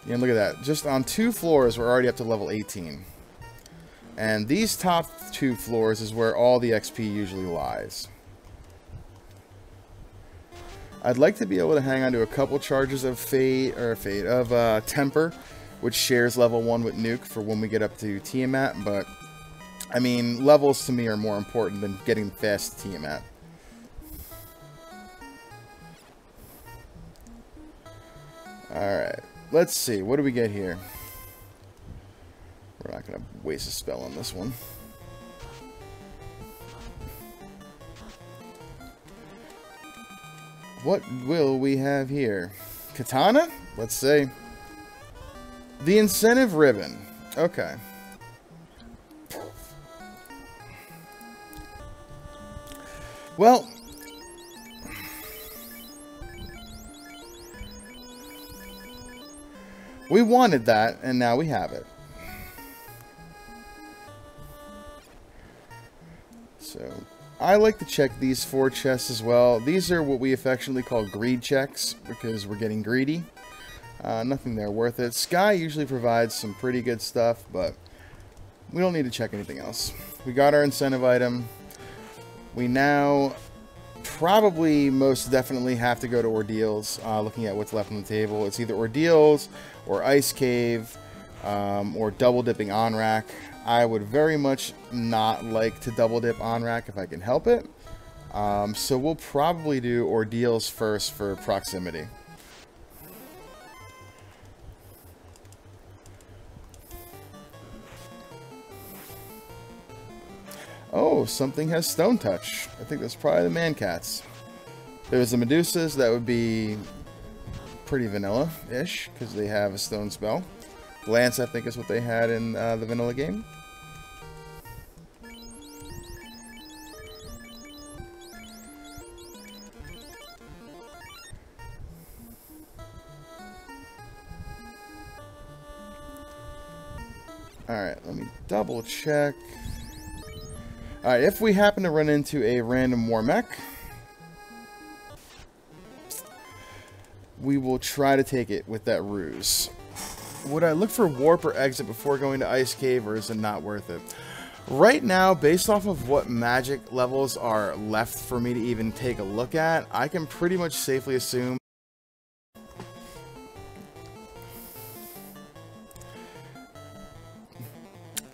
And look at that. Just on 2 floors, we're already up to level 18. And these top 2 floors is where all the XP usually lies. I'd like to be able to hang on to a couple charges of Temper, which shares level 1 with Nuke for when we get up to Tiamat, but I mean, levels to me are more important than getting fast Tiamat. Alright, let's see, what do we get here? We're not going to waste a spell on this one. What will we have here? Katana? Let's say. The incentive ribbon. Okay. Well, we wanted that, and now we have it. So, I like to check these 4 chests as well. These are what we affectionately call greed checks, because we're getting greedy. Nothing there worth it. Sky usually provides some pretty good stuff, but we don't need to check anything else. We got our incentive item. We now probably most definitely have to go to Ordeals, looking at what's left on the table. It's either Ordeals, or Ice Cave, or double dipping on rack. I would very much not like to double dip on rack if I can help it. So we'll probably do Ordeals first for proximity. Oh, something has Stone Touch. I think that's probably the Man-Cats. If there's the Medusas, that would be pretty vanilla-ish, because they have a stone spell. Lance, I think, is what they had in the vanilla game. Alright, let me double check. Alright, if we happen to run into a random war mech, we will try to take it with that ruse. Would I look for warp or exit before going to Ice Cave, or is it not worth it? Right now, based off of what magic levels are left for me to even take a look at, I can pretty much safely assume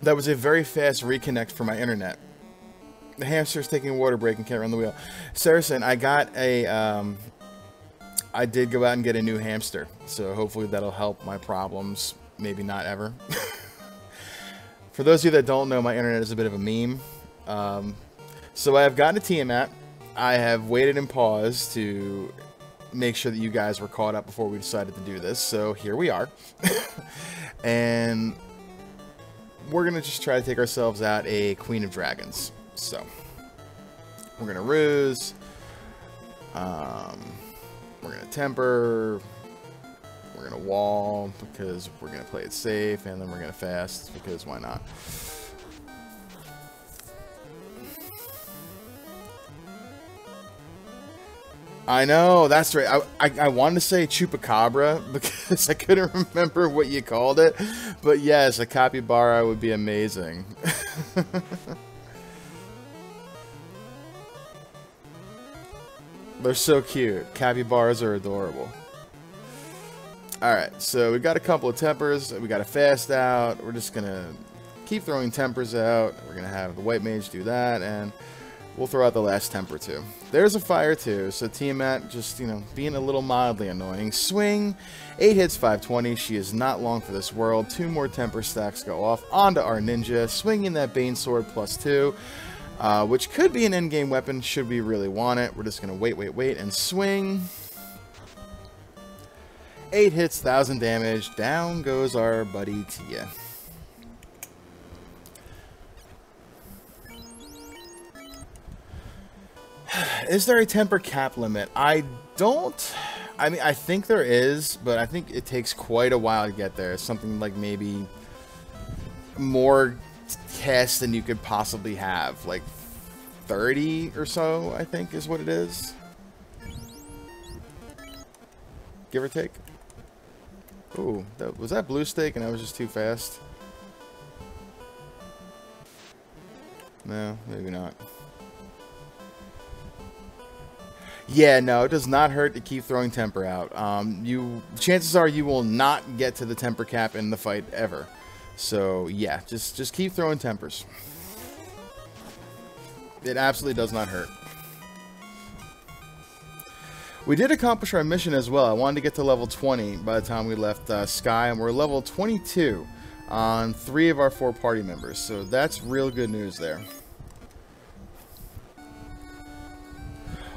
that was a very fast reconnect for my internet. The hamster's taking a water break and can't run the wheel. Saracen, I got a, I did go out and get a new hamster, so hopefully that'll help my problems. Maybe not ever. For those of you that don't know, my internet is a bit of a meme. So I have gotten a Tiamat. I have waited and paused to make sure that you guys were caught up before we decided to do this. So here we are. And we're going to just try to take ourselves out a Queen of Dragons. So we're going to ruse. We're going to temper. We're going to wall because we're going to play it safe. And then we're going to fast because why not? I know, that's right. I wanted to say chupacabra because I couldn't remember what you called it. But yes, a capybara would be amazing. They're so cute. Capybaras are adorable. Alright, so we got a couple of tempers. We got a fast out. We're just going to keep throwing tempers out. We're going to have the white mage do that, and we'll throw out the last temper too. There's a fire too, so Tiamat just, you know, being a little mildly annoying. Swing, 8 hits, 520. She is not long for this world. 2 more temper stacks go off onto our ninja, swinging that Bane Sword +2, which could be an endgame weapon should we really want it. We're just going to wait, and swing. 8 hits, 1000 damage. Down goes our buddy Tia. Is there a temper cap limit? I mean, I think there is, but I think it takes quite a while to get there. Something like maybe more casts than you could possibly have. Like 30 or so, I think is what it is. Give or take. Ooh, was that blue stake and I was just too fast? No, maybe not. Yeah, no, it does not hurt to keep throwing temper out. Chances are you will not get to the temper cap in the fight ever. So yeah, just keep throwing tempers. It absolutely does not hurt. We did accomplish our mission as well. I wanted to get to level 20 by the time we left Sky, and we're level 22 on 3 of our 4 party members. So that's real good news there.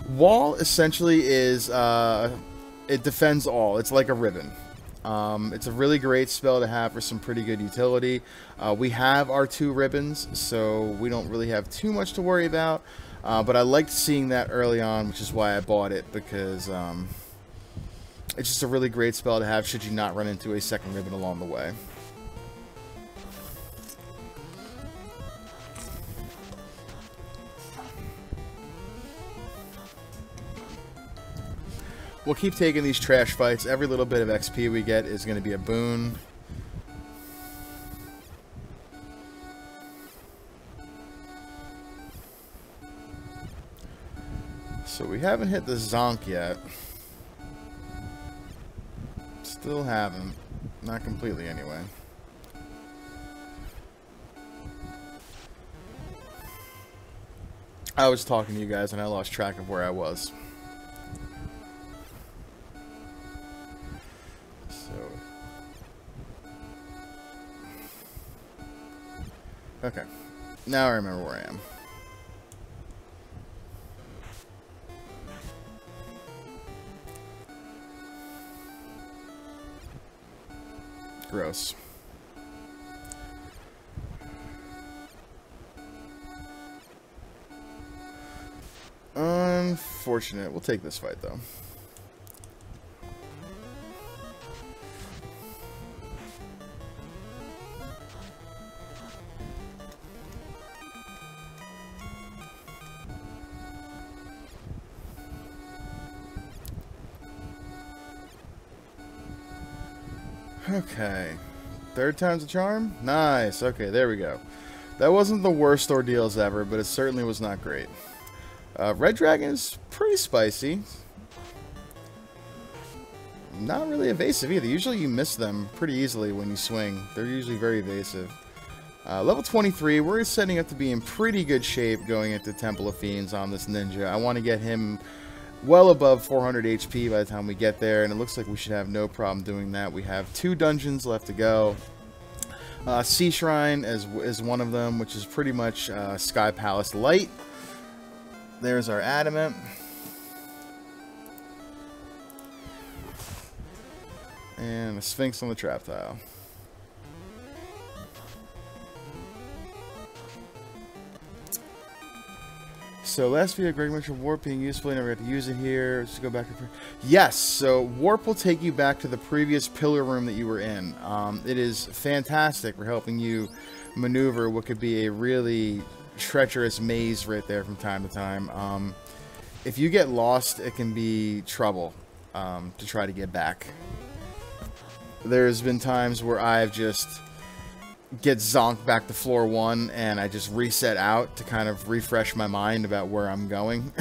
Wall essentially is, it defends all. It's like a ribbon. It's a really great spell to have for some pretty good utility. We have our 2 ribbons, so we don't really have too much to worry about. But I liked seeing that early on, which is why I bought it, because it's just a really great spell to have should you not run into a second ribbon along the way. We'll keep taking these trash fights. Every little bit of XP we get is going to be a boon. So we haven't hit the Zonk yet. Still haven't. Not completely anyway. I was talking to you guys and I lost track of where I was. Okay, now I remember where I am. Gross. Unfortunate. We'll take this fight though. Okay. Third time's a charm? Nice. Okay, there we go. That wasn't the worst ordeals ever, but it certainly was not great. Red Dragon is pretty spicy. Not really evasive either. Usually you miss them pretty easily when you swing. They're usually very evasive. Level 23, we're setting up to be in pretty good shape going into Temple of Fiends on this ninja. I want to get him well above 400 HP by the time we get there, and it looks like we should have no problem doing that. We have 2 dungeons left to go. Sea Shrine is one of them, which is pretty much Sky Palace Light. There's our Adamant. And the Sphinx on the trap tile. So last video, Greg mentioned warp being useful. You never got to use it here. Let's go back. Yes, so warp will take you back to the previous pillar room that you were in. It is fantastic for helping you maneuver what could be a really treacherous maze right there from time to time. If you get lost, it can be trouble to try to get back. There's been times where I've just get zonked back to floor 1 and I just reset out to kind of refresh my mind about where I'm going.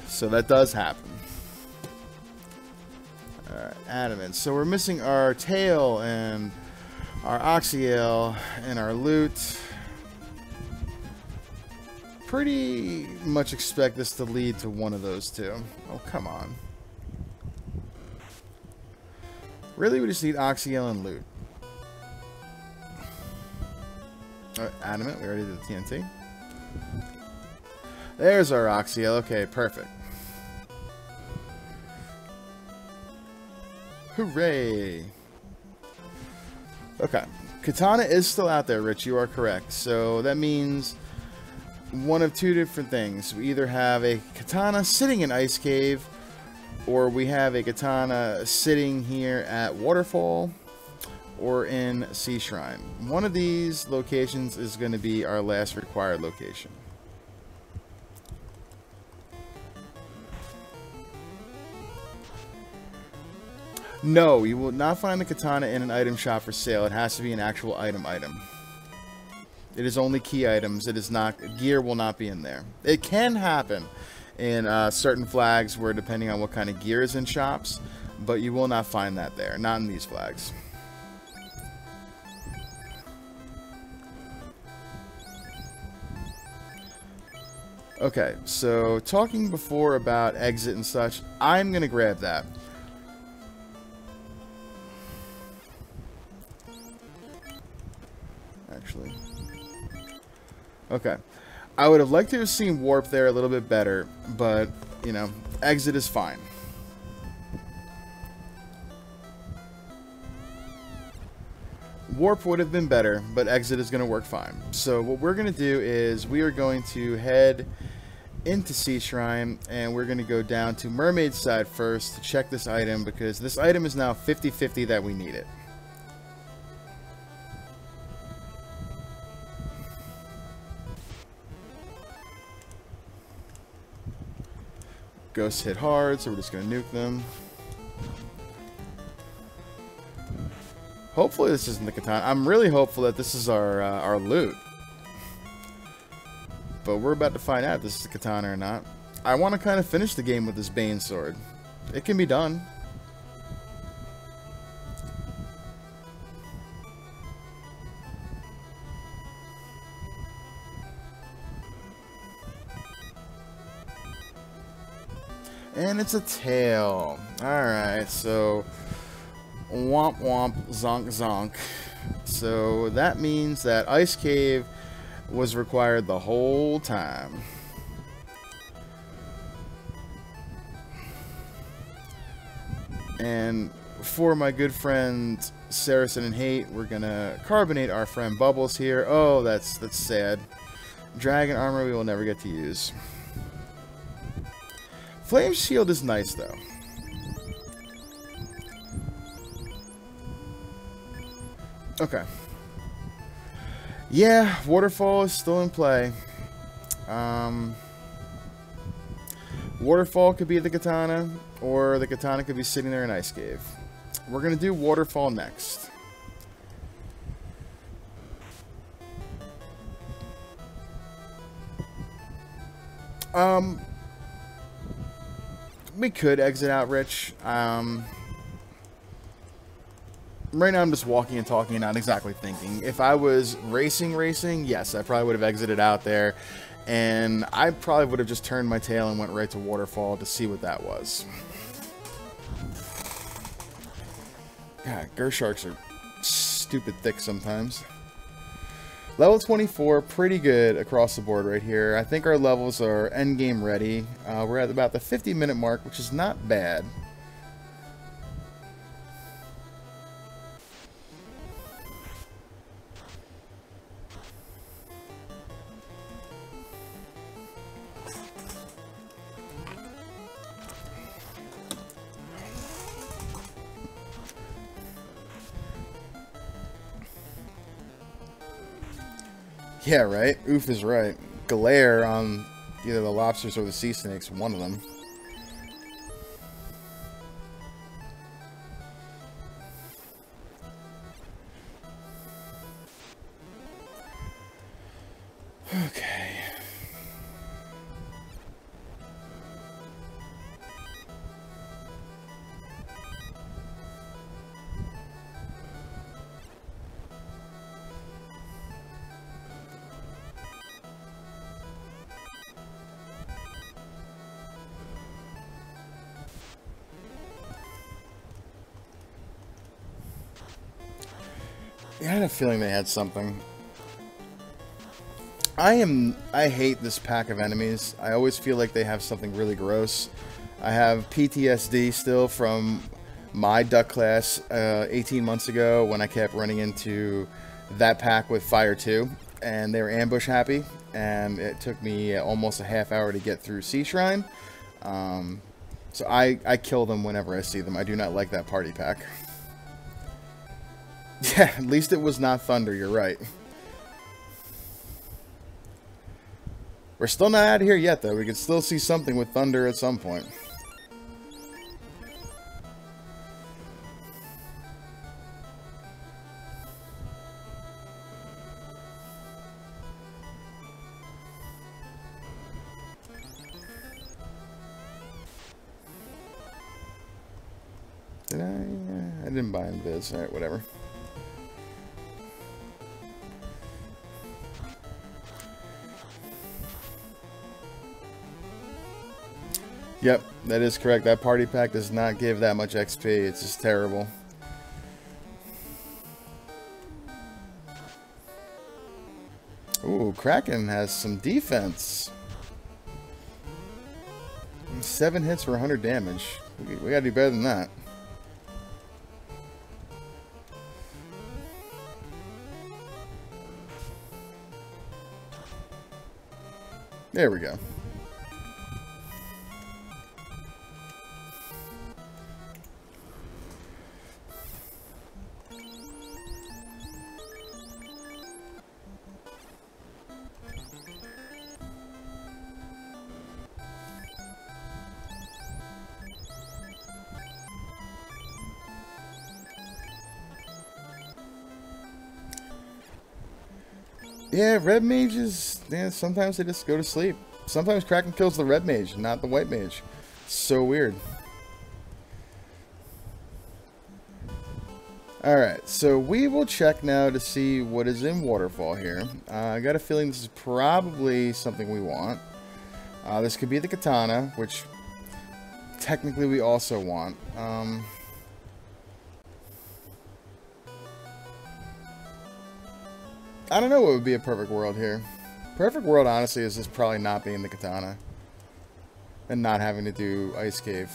So that does happen. Alright, Adamant. So we're missing our tail and our Oxyale and our loot. Pretty much expect this to lead to one of those two. Oh, come on. Really, we just need Oxyale and loot. Alright, Adamant. We already did the TNT. There's our Oxyale. Okay, perfect. Hooray! Okay. Katana is still out there, Rich. You are correct. So that means one of 2 different things. We either have a Katana sitting in Ice Cave, or we have a Katana sitting here at Waterfall, or in Sea Shrine. One of these locations is going to be our last required location. No, you will not find the Katana in an item shop for sale. It has to be an actual item. It is only key items. It is not, gear will not be in there. It can happen in certain flags where depending on what kind of gear is in shops, but you will not find that there. Not in these flags. Okay, so talking before about exit and such, I'm going to grab that. Actually. Okay. I would have liked to have seen warp there a little bit better, but, you know, exit is fine. Warp would have been better, but exit is going to work fine. So what we're going to do is we are going to head into Sea Shrine, and we're going to go down to Mermaid's side first to check this item, because this item is now 50-50 that we need it. Ghosts hit hard, so we're just going to nuke them. Hopefully this isn't the Katana. I'm really hopeful that this is our loot. But we're about to find out if this is the Katana or not. I want to kind of finish the game with this Bane sword. It can be done. And it's a tail. Alright, so womp womp zonk zonk. So that means that Ice Cave was required the whole time. And for my good friend Saracen and Hate, we're gonna carbonate our friend Bubbles here. Oh, that's sad. Dragon armor we will never get to use. Flame shield is nice though. Okay. Yeah, waterfall is still in play. Waterfall could be the katana, or the katana could be sitting there in Ice Cave. We're going to do Waterfall next. We could exit out Rich. Right now I'm just walking and talking and not exactly thinking. If I was racing, yes, I probably would have exited out there. And I probably would have just turned my tail and went right to Waterfall to see what that was. God, Gersharks are stupid thick sometimes. Level 24, pretty good across the board right here. I think our levels are endgame ready. We're at about the 50-minute mark, which is not bad. Yeah, right? Oof is right. Glare on either the lobsters or the sea snakes, one of them. Okay. I had a feeling they had something. I hate this pack of enemies. I always feel like they have something really gross. I have PTSD still from my duck class 18 months ago when I kept running into that pack with Fire 2, and they were ambush happy, and it took me almost a half hour to get through Sea Shrine. So I kill them whenever I see them. I do not like that party pack. Yeah, at least it was not Thunder, you're right. We're still not out of here yet, though. We could still see something with Thunder at some point. Did I? I didn't buy Invis. Alright, whatever. Yep, that is correct. That party pack does not give that much XP. It's just terrible. Ooh, Kraken has some defense. 7 hits for 100 damage. We gotta do better than that. There we go. Yeah, red mages, yeah, sometimes they just go to sleep. Sometimes Kraken kills the red mage, not the white mage. So weird. Alright, so we will check now to see what is in Waterfall here. I got a feeling this is probably something we want. This could be the katana, which technically we also want. I don't know what would be a perfect world here. Perfect world, honestly, is just probably not being the katana. And not having to do Ice Cave.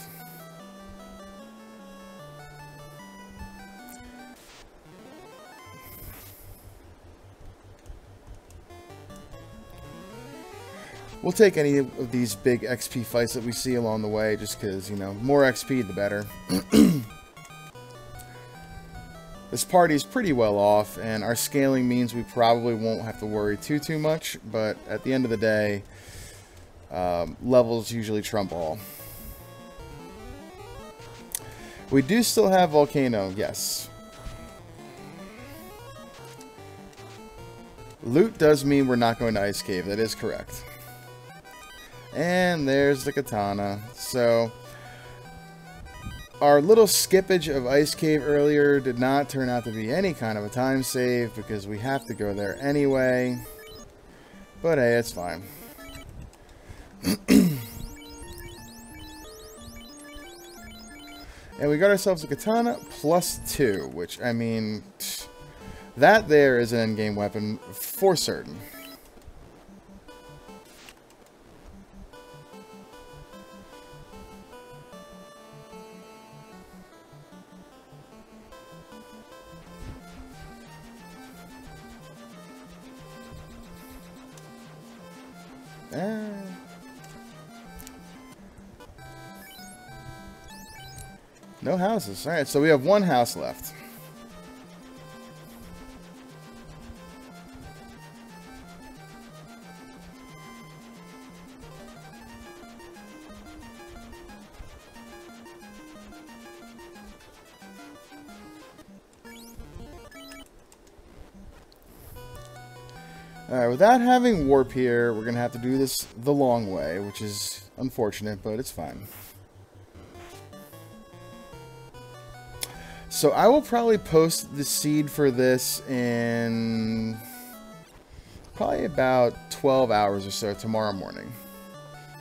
We'll take any of these big XP fights that we see along the way, just because, you know, more XP the better. This party is pretty well off, and our scaling means we probably won't have to worry too much, but at the end of the day, levels usually trump all. We do still have Volcano, yes. Loot does mean we're not going to Ice Cave, that is correct. And there's the katana. So, our little skippage of Ice Cave earlier did not turn out to be any kind of a time save because we have to go there anyway. But hey, it's fine. And we got ourselves a katana +2, which, I mean, that there is an endgame weapon for certain. No houses. Alright, so we have one house left. Alright, without having warp here, we're going to have to do this the long way, which is unfortunate, but it's fine. So I will probably post the seed for this in probably about 12 hours or so tomorrow morning.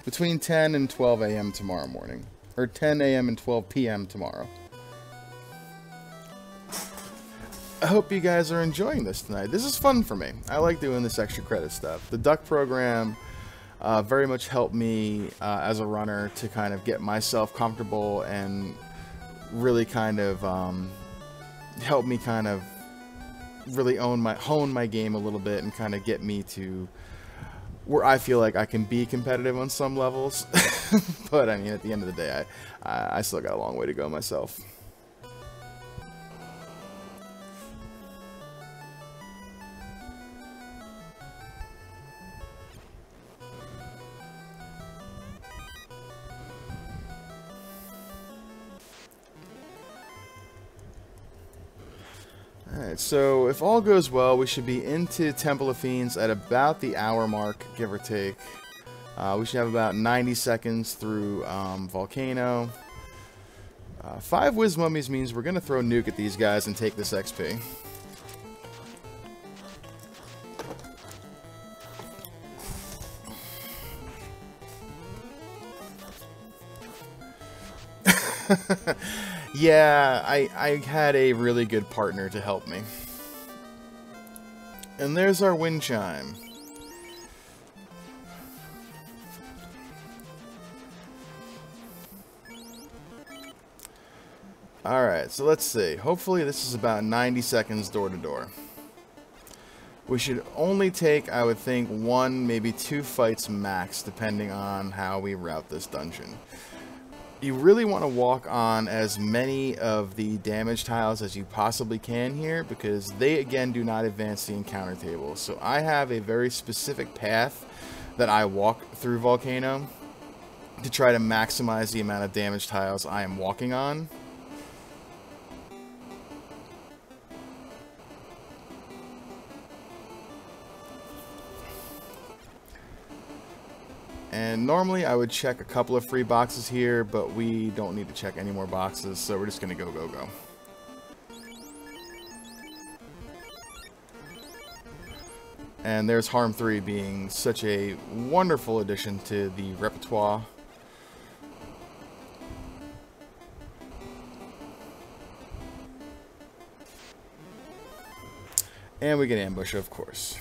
Between 10 and 12 a.m. tomorrow morning. Or 10 a.m. and 12 p.m. tomorrow. I hope you guys are enjoying this tonight. This is fun for me. I like doing this extra credit stuff. The Duck program very much helped me as a runner to kind of get myself comfortable and really kind of help me kind of really hone my game a little bit and kind of get me to where I feel like I can be competitive on some levels. But I mean, at the end of the day, I still got a long way to go myself. Alright, so if all goes well, we should be into Temple of Fiends at about the hour mark, give or take. We should have about 90 seconds through Volcano. 5 Whiz Mummies means we're going to throw Nuke at these guys and take this XP. Yeah, I had a really good partner to help me. And there's our wind chime. Alright, so let's see. Hopefully this is about 90 seconds door to door. We should only take, I would think, 1, maybe 2 fights max, depending on how we route this dungeon. You really want to walk on as many of the damage tiles as you possibly can here, because they again do not advance the encounter table. So I have a very specific path that I walk through Volcano to try to maximize the amount of damage tiles I am walking on. And normally I would check a couple of free boxes here, but we don't need to check any more boxes, so we're just going to go, go, go. And there's Harm 3 being such a wonderful addition to the repertoire. And we get ambush, of course.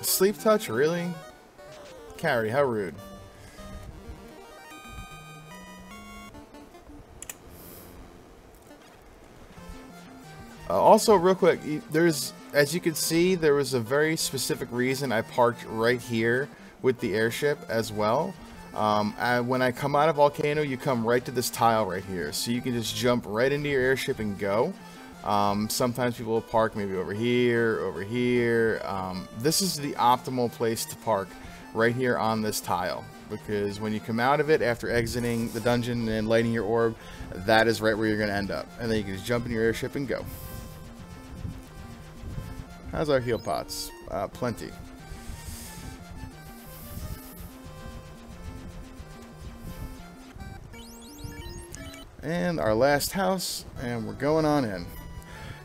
Sleep touch, really? Carrie, how rude. Also, real quick, as you can see, there was a very specific reason I parked right here with the airship as well. When I come out of Volcano, you come right to this tile right here, so you can just jump right into your airship and go. Sometimes people will park maybe over here, over here. This is the optimal place to park, right here on this tile, because when you come out of it after exiting the dungeon and lighting your orb, that is right where you're going to end up, and then you can just jump in your airship and go. How's our heal pots? Plenty. And our last house, and we're going on in.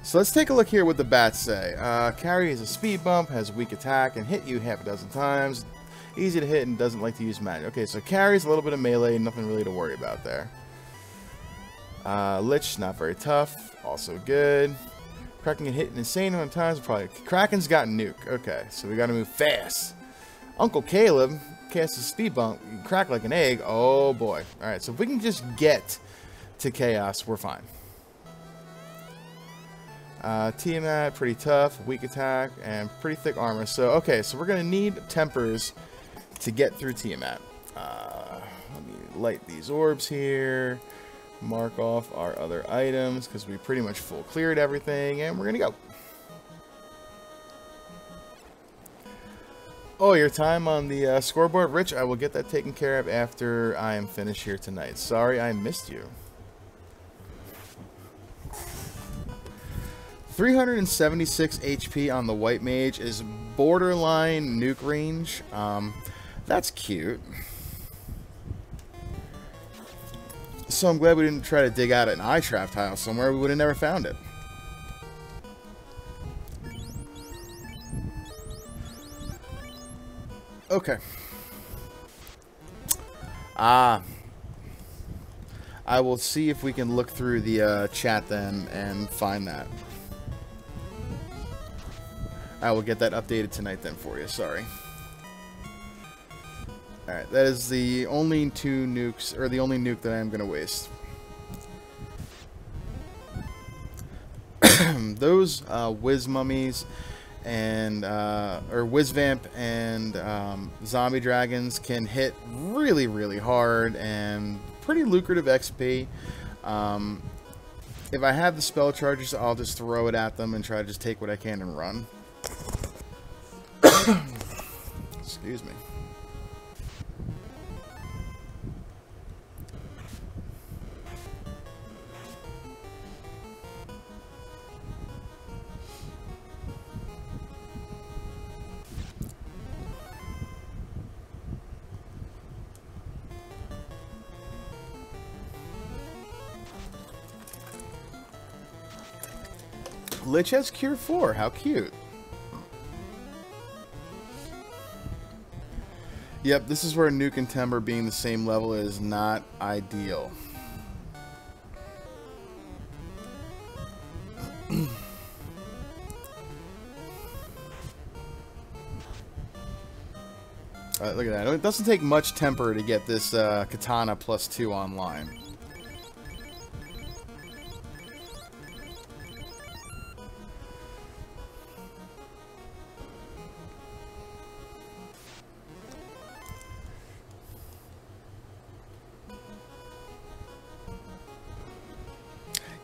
So let's take a look here what the bats say. Carrie is a speed bump, has weak attack, and hit you half a dozen times. Easy to hit and doesn't like to use magic. Okay, so Carrie's a little bit of melee, nothing really to worry about there. Lich, not very tough, also good. Kraken can hit an insane amount of times, probably. Kraken's got nuke. Okay, so we gotta move fast. Uncle Caleb casts a speed bump, you can crack like an egg. Oh boy. Alright, so if we can just get to Chaos, we're fine. Tiamat, pretty tough, weak attack, and pretty thick armor. So, okay, so we're gonna need tempers to get through Tiamat. Let me light these orbs here. Mark off our other items because we pretty much full cleared everything, and we're gonna go. Oh, your time on the scoreboard, Rich. I will get that taken care of after I am finished here tonight. Sorry I missed you. 376 HP on the white mage is borderline nuke range. That's cute. So I'm glad we didn't try to dig out an eye trap tile somewhere. We would have never found it. Okay. I will see if we can look through the chat then and find that. I will get that updated tonight then for you. Sorry. Alright, that is the only two nukes, or the only nuke that I am going to waste. Those Whiz Mummies and, or Whiz Vamp and Zombie Dragons can hit really, really hard and pretty lucrative XP. If I have the spell charges, I'll just throw it at them and try to just take what I can and run. Excuse me. Lich has Cure 4. How cute. Yep, this is where Nuke and Timber being the same level is not ideal. Look at that. It doesn't take much temper to get this Katana +2 online.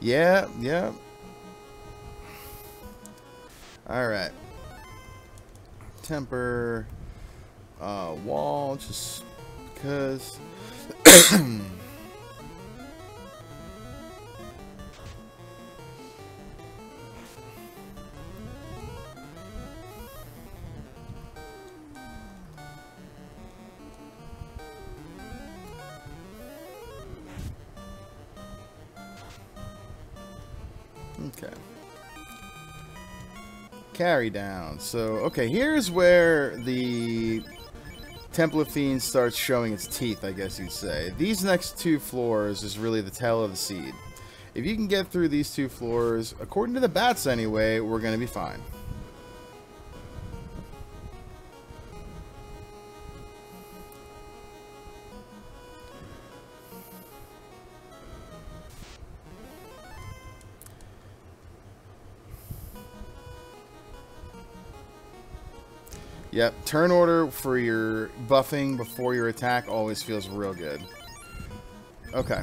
Yeah, yeah. Alright. Temper. Wall, just because. Okay. Carry down. So, okay, here's where the Temple of Fiends starts showing its teeth, I guess you'd say. These next two floors is really the tail of the seed. If you can get through these two floors, according to the bats anyway, we're going to be fine. Yep, turn order for your buffing before your attack always feels real good. Okay.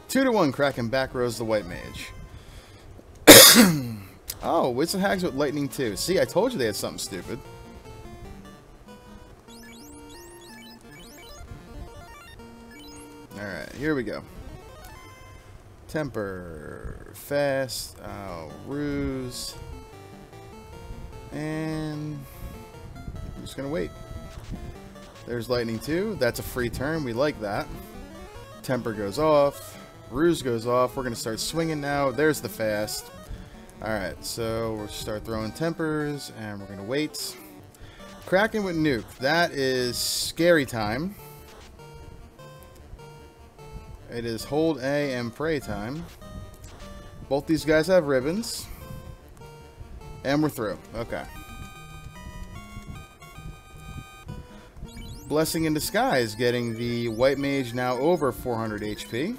2-1, cracking back rows the white mage. Oh, Wits and Hags with lightning too. See, I told you they had something stupid. Alright, here we go. Temper, fast, ruse, and I'm just gonna wait. There's lightning too. That's a free turn. We like that. Temper goes off. Ruse goes off. We're gonna start swinging now. There's the fast. Alright, so we'll start throwing tempers, and we're gonna wait. Kraken with nuke. That is scary time. It is hold A and pray time. Both these guys have ribbons. And we're through. Okay. Blessing in Disguise, getting the white mage now over 400 HP.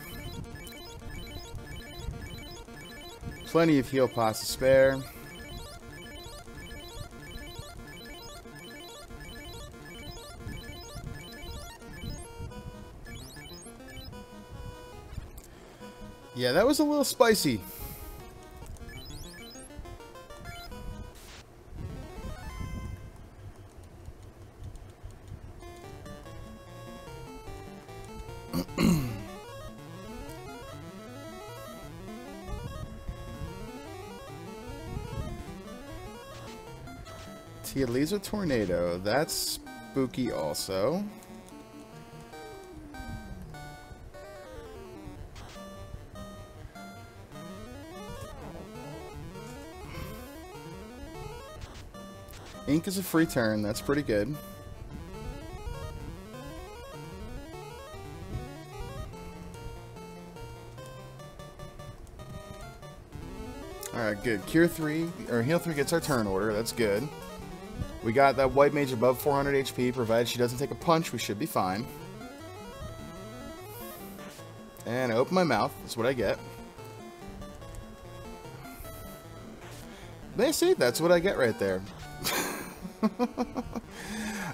Plenty of heal pots to spare. Yeah, that was a little spicy. Tia leaves a tornado. That's spooky also. Ink is a free turn. That's pretty good. Alright, good. Cure 3, or Heal 3 gets our turn order. That's good. We got that white mage above 400 HP. Provided she doesn't take a punch, we should be fine. And I open my mouth. That's what I get. They see, that's what I get right there.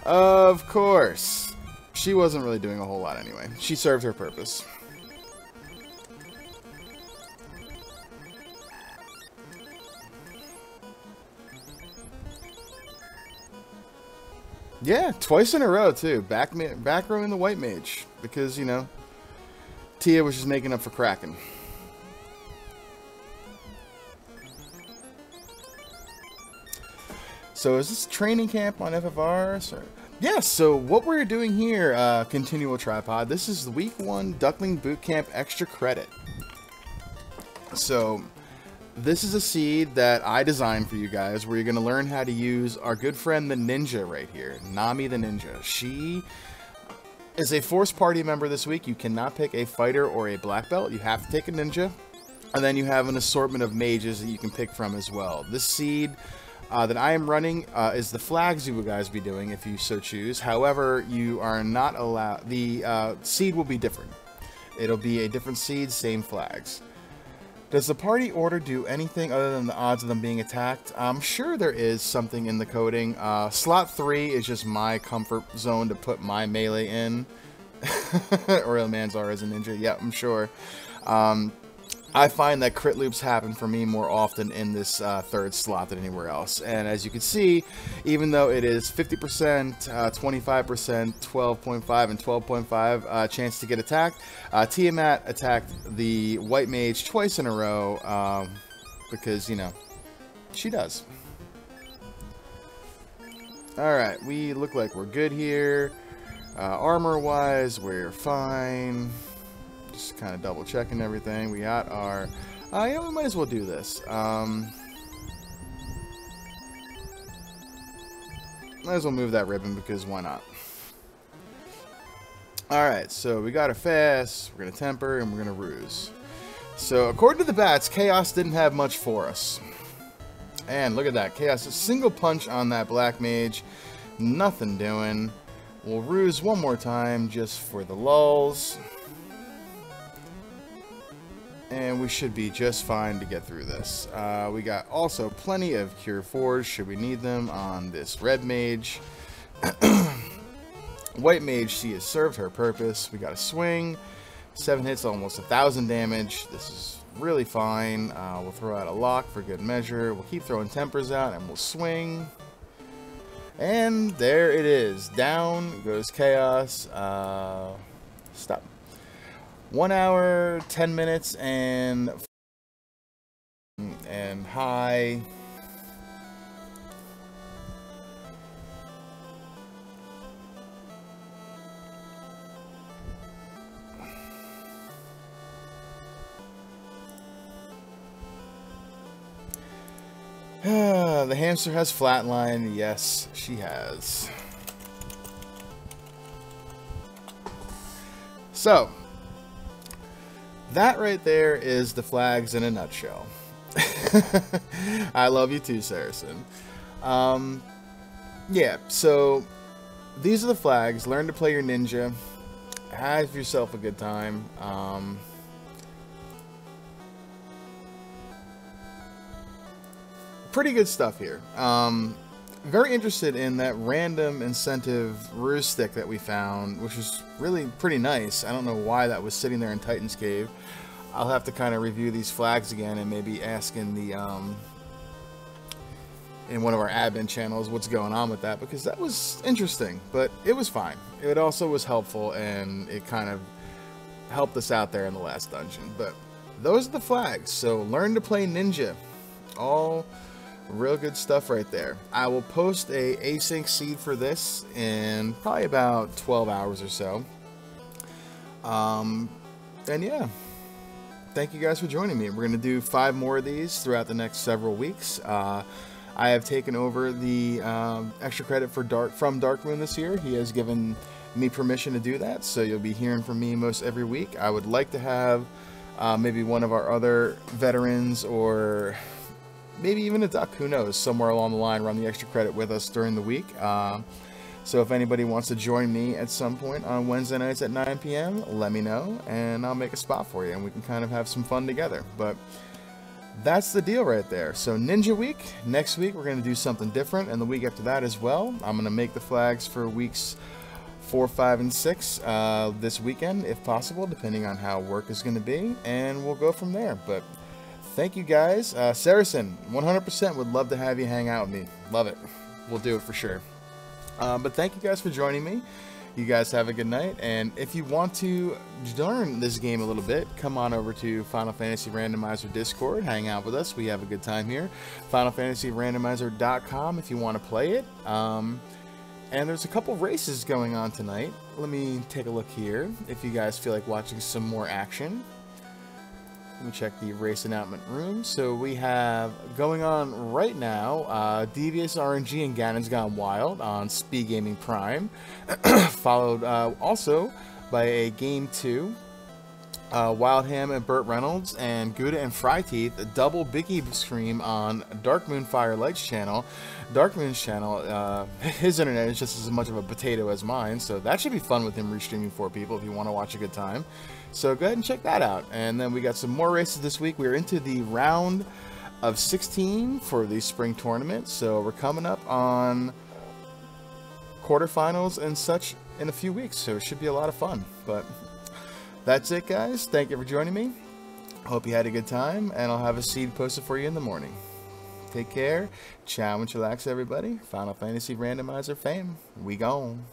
Of course. She wasn't really doing a whole lot anyway. She served her purpose. Yeah, twice in a row too. Back row in the white mage. Because, you know, Tia was just making up for Kraken. So is this training camp on FFR? Or? Yeah, so what we're doing here, Continual Tripod, this is the week 1 Duckling Bootcamp extra credit. So this is a seed that I designed for you guys where you're going to learn how to use our good friend the Ninja right here, Nami the Ninja. She is a forced party member this week. You cannot pick a fighter or a black belt. You have to take a ninja. And then you have an assortment of mages that you can pick from as well. This seed that I am running is the flags you guys be doing if you so choose. However, you are not allowed. The seed will be different. It'll be a different seed, same flags. Does the party order do anything other than the odds of them being attacked? I'm sure there is something in the coding. Slot 3 is just my comfort zone to put my melee in. Oil Manzar as a ninja. Yeah, I'm sure. I find that crit loops happen for me more often in this third slot than anywhere else. And as you can see, even though it is 50%, 25%, 12.5, and 12.5 chance to get attacked, Tiamat attacked the white mage twice in a row because, you know, she does. Alright, we look like we're good here. Armor-wise, we're fine. Just kind of double checking everything. We got our yeah, we might as well do this. Might as well move that ribbon because why not? Alright, so we got a fast, we're gonna temper, and we're gonna ruse. So according to the bats, Chaos didn't have much for us. And look at that, Chaos, a single punch on that black mage, nothing doing. We'll ruse one more time just for the lulz. and we should be just fine to get through this. We got also plenty of Cure 4s should we need them on this red mage. White mage, she has served her purpose. We got a swing, 7 hits, almost 1,000 damage. This is really fine. We'll throw out a lock for good measure. We'll keep throwing tempers out, and we'll swing. And there it is. Down goes chaos. Stop. 1 hour, 10 minutes, and high. The hamster has flatline. Yes, she has. So, that right there is the flags in a nutshell. I love you too, Saracen. Yeah, so these are the flags. Learn to play your ninja. Have yourself a good time. Pretty good stuff here. Very interested in that random incentive ruse stick that we found, which was really pretty nice. I don't know why that was sitting there in Titan's Cave. I'll have to kind of review these flags again and maybe ask in the in one of our admin channels what's going on with that, because that was interesting, but it was fine. It also was helpful, and it kind of helped us out there in the last dungeon. But those are the flags. So learn to play ninja. All real good stuff right there. I will post a async seed for this in probably about 12 hours or so. And yeah, thank you guys for joining me. We're going to do 5 more of these throughout the next several weeks. I have taken over the extra credit for from Darkmoon this year. He has given me permission to do that, so you'll be hearing from me most every week. I would like to have maybe one of our other veterans, or maybe even a duck, who knows, somewhere along the line run the extra credit with us during the week. So if anybody wants to join me at some point on Wednesday nights at 9 p.m., let me know, and I'll make a spot for you, and we can kind of have some fun together. But that's the deal right there. So Ninja Week, next week we're going to do something different, and the week after that as well. I'm going to make the flags for weeks 4, 5, and 6 this weekend, if possible, depending on how work is going to be, and we'll go from there. But thank you guys. Saracen, 100% would love to have you hang out with me. Love it. We'll do it for sure. But thank you guys for joining me. You guys have a good night, and if you want to learn this game a little bit, come on over to Final Fantasy Randomizer Discord, hang out with us. We have a good time here. FinalFantasyRandomizer.com if you want to play it. And there's a couple races going on tonight. Let me take a look here if you guys feel like watching some more action. Let me check the race announcement room. So we have going on right now, Devious RNG and Ganon's Gone Wild on Speed Gaming Prime, followed also by a Game 2, Wildham and Burt Reynolds and Gouda and Fryteeth, a double Biggie stream on Darkmoon Firelight's channel. Darkmoon's channel, his internet is just as much of a potato as mine, so that should be fun with him restreaming for people if you want to watch a good time. So go ahead and check that out. And then we got some more races this week. We're into the round of 16 for the spring tournament, so we're coming up on quarterfinals and such in a few weeks, so it should be a lot of fun. But that's it, guys. Thank you for joining me. Hope you had a good time, and I'll have a seed posted for you in the morning. Take care. Ciao and chillax, everybody. Final Fantasy Randomizer fame. We gone.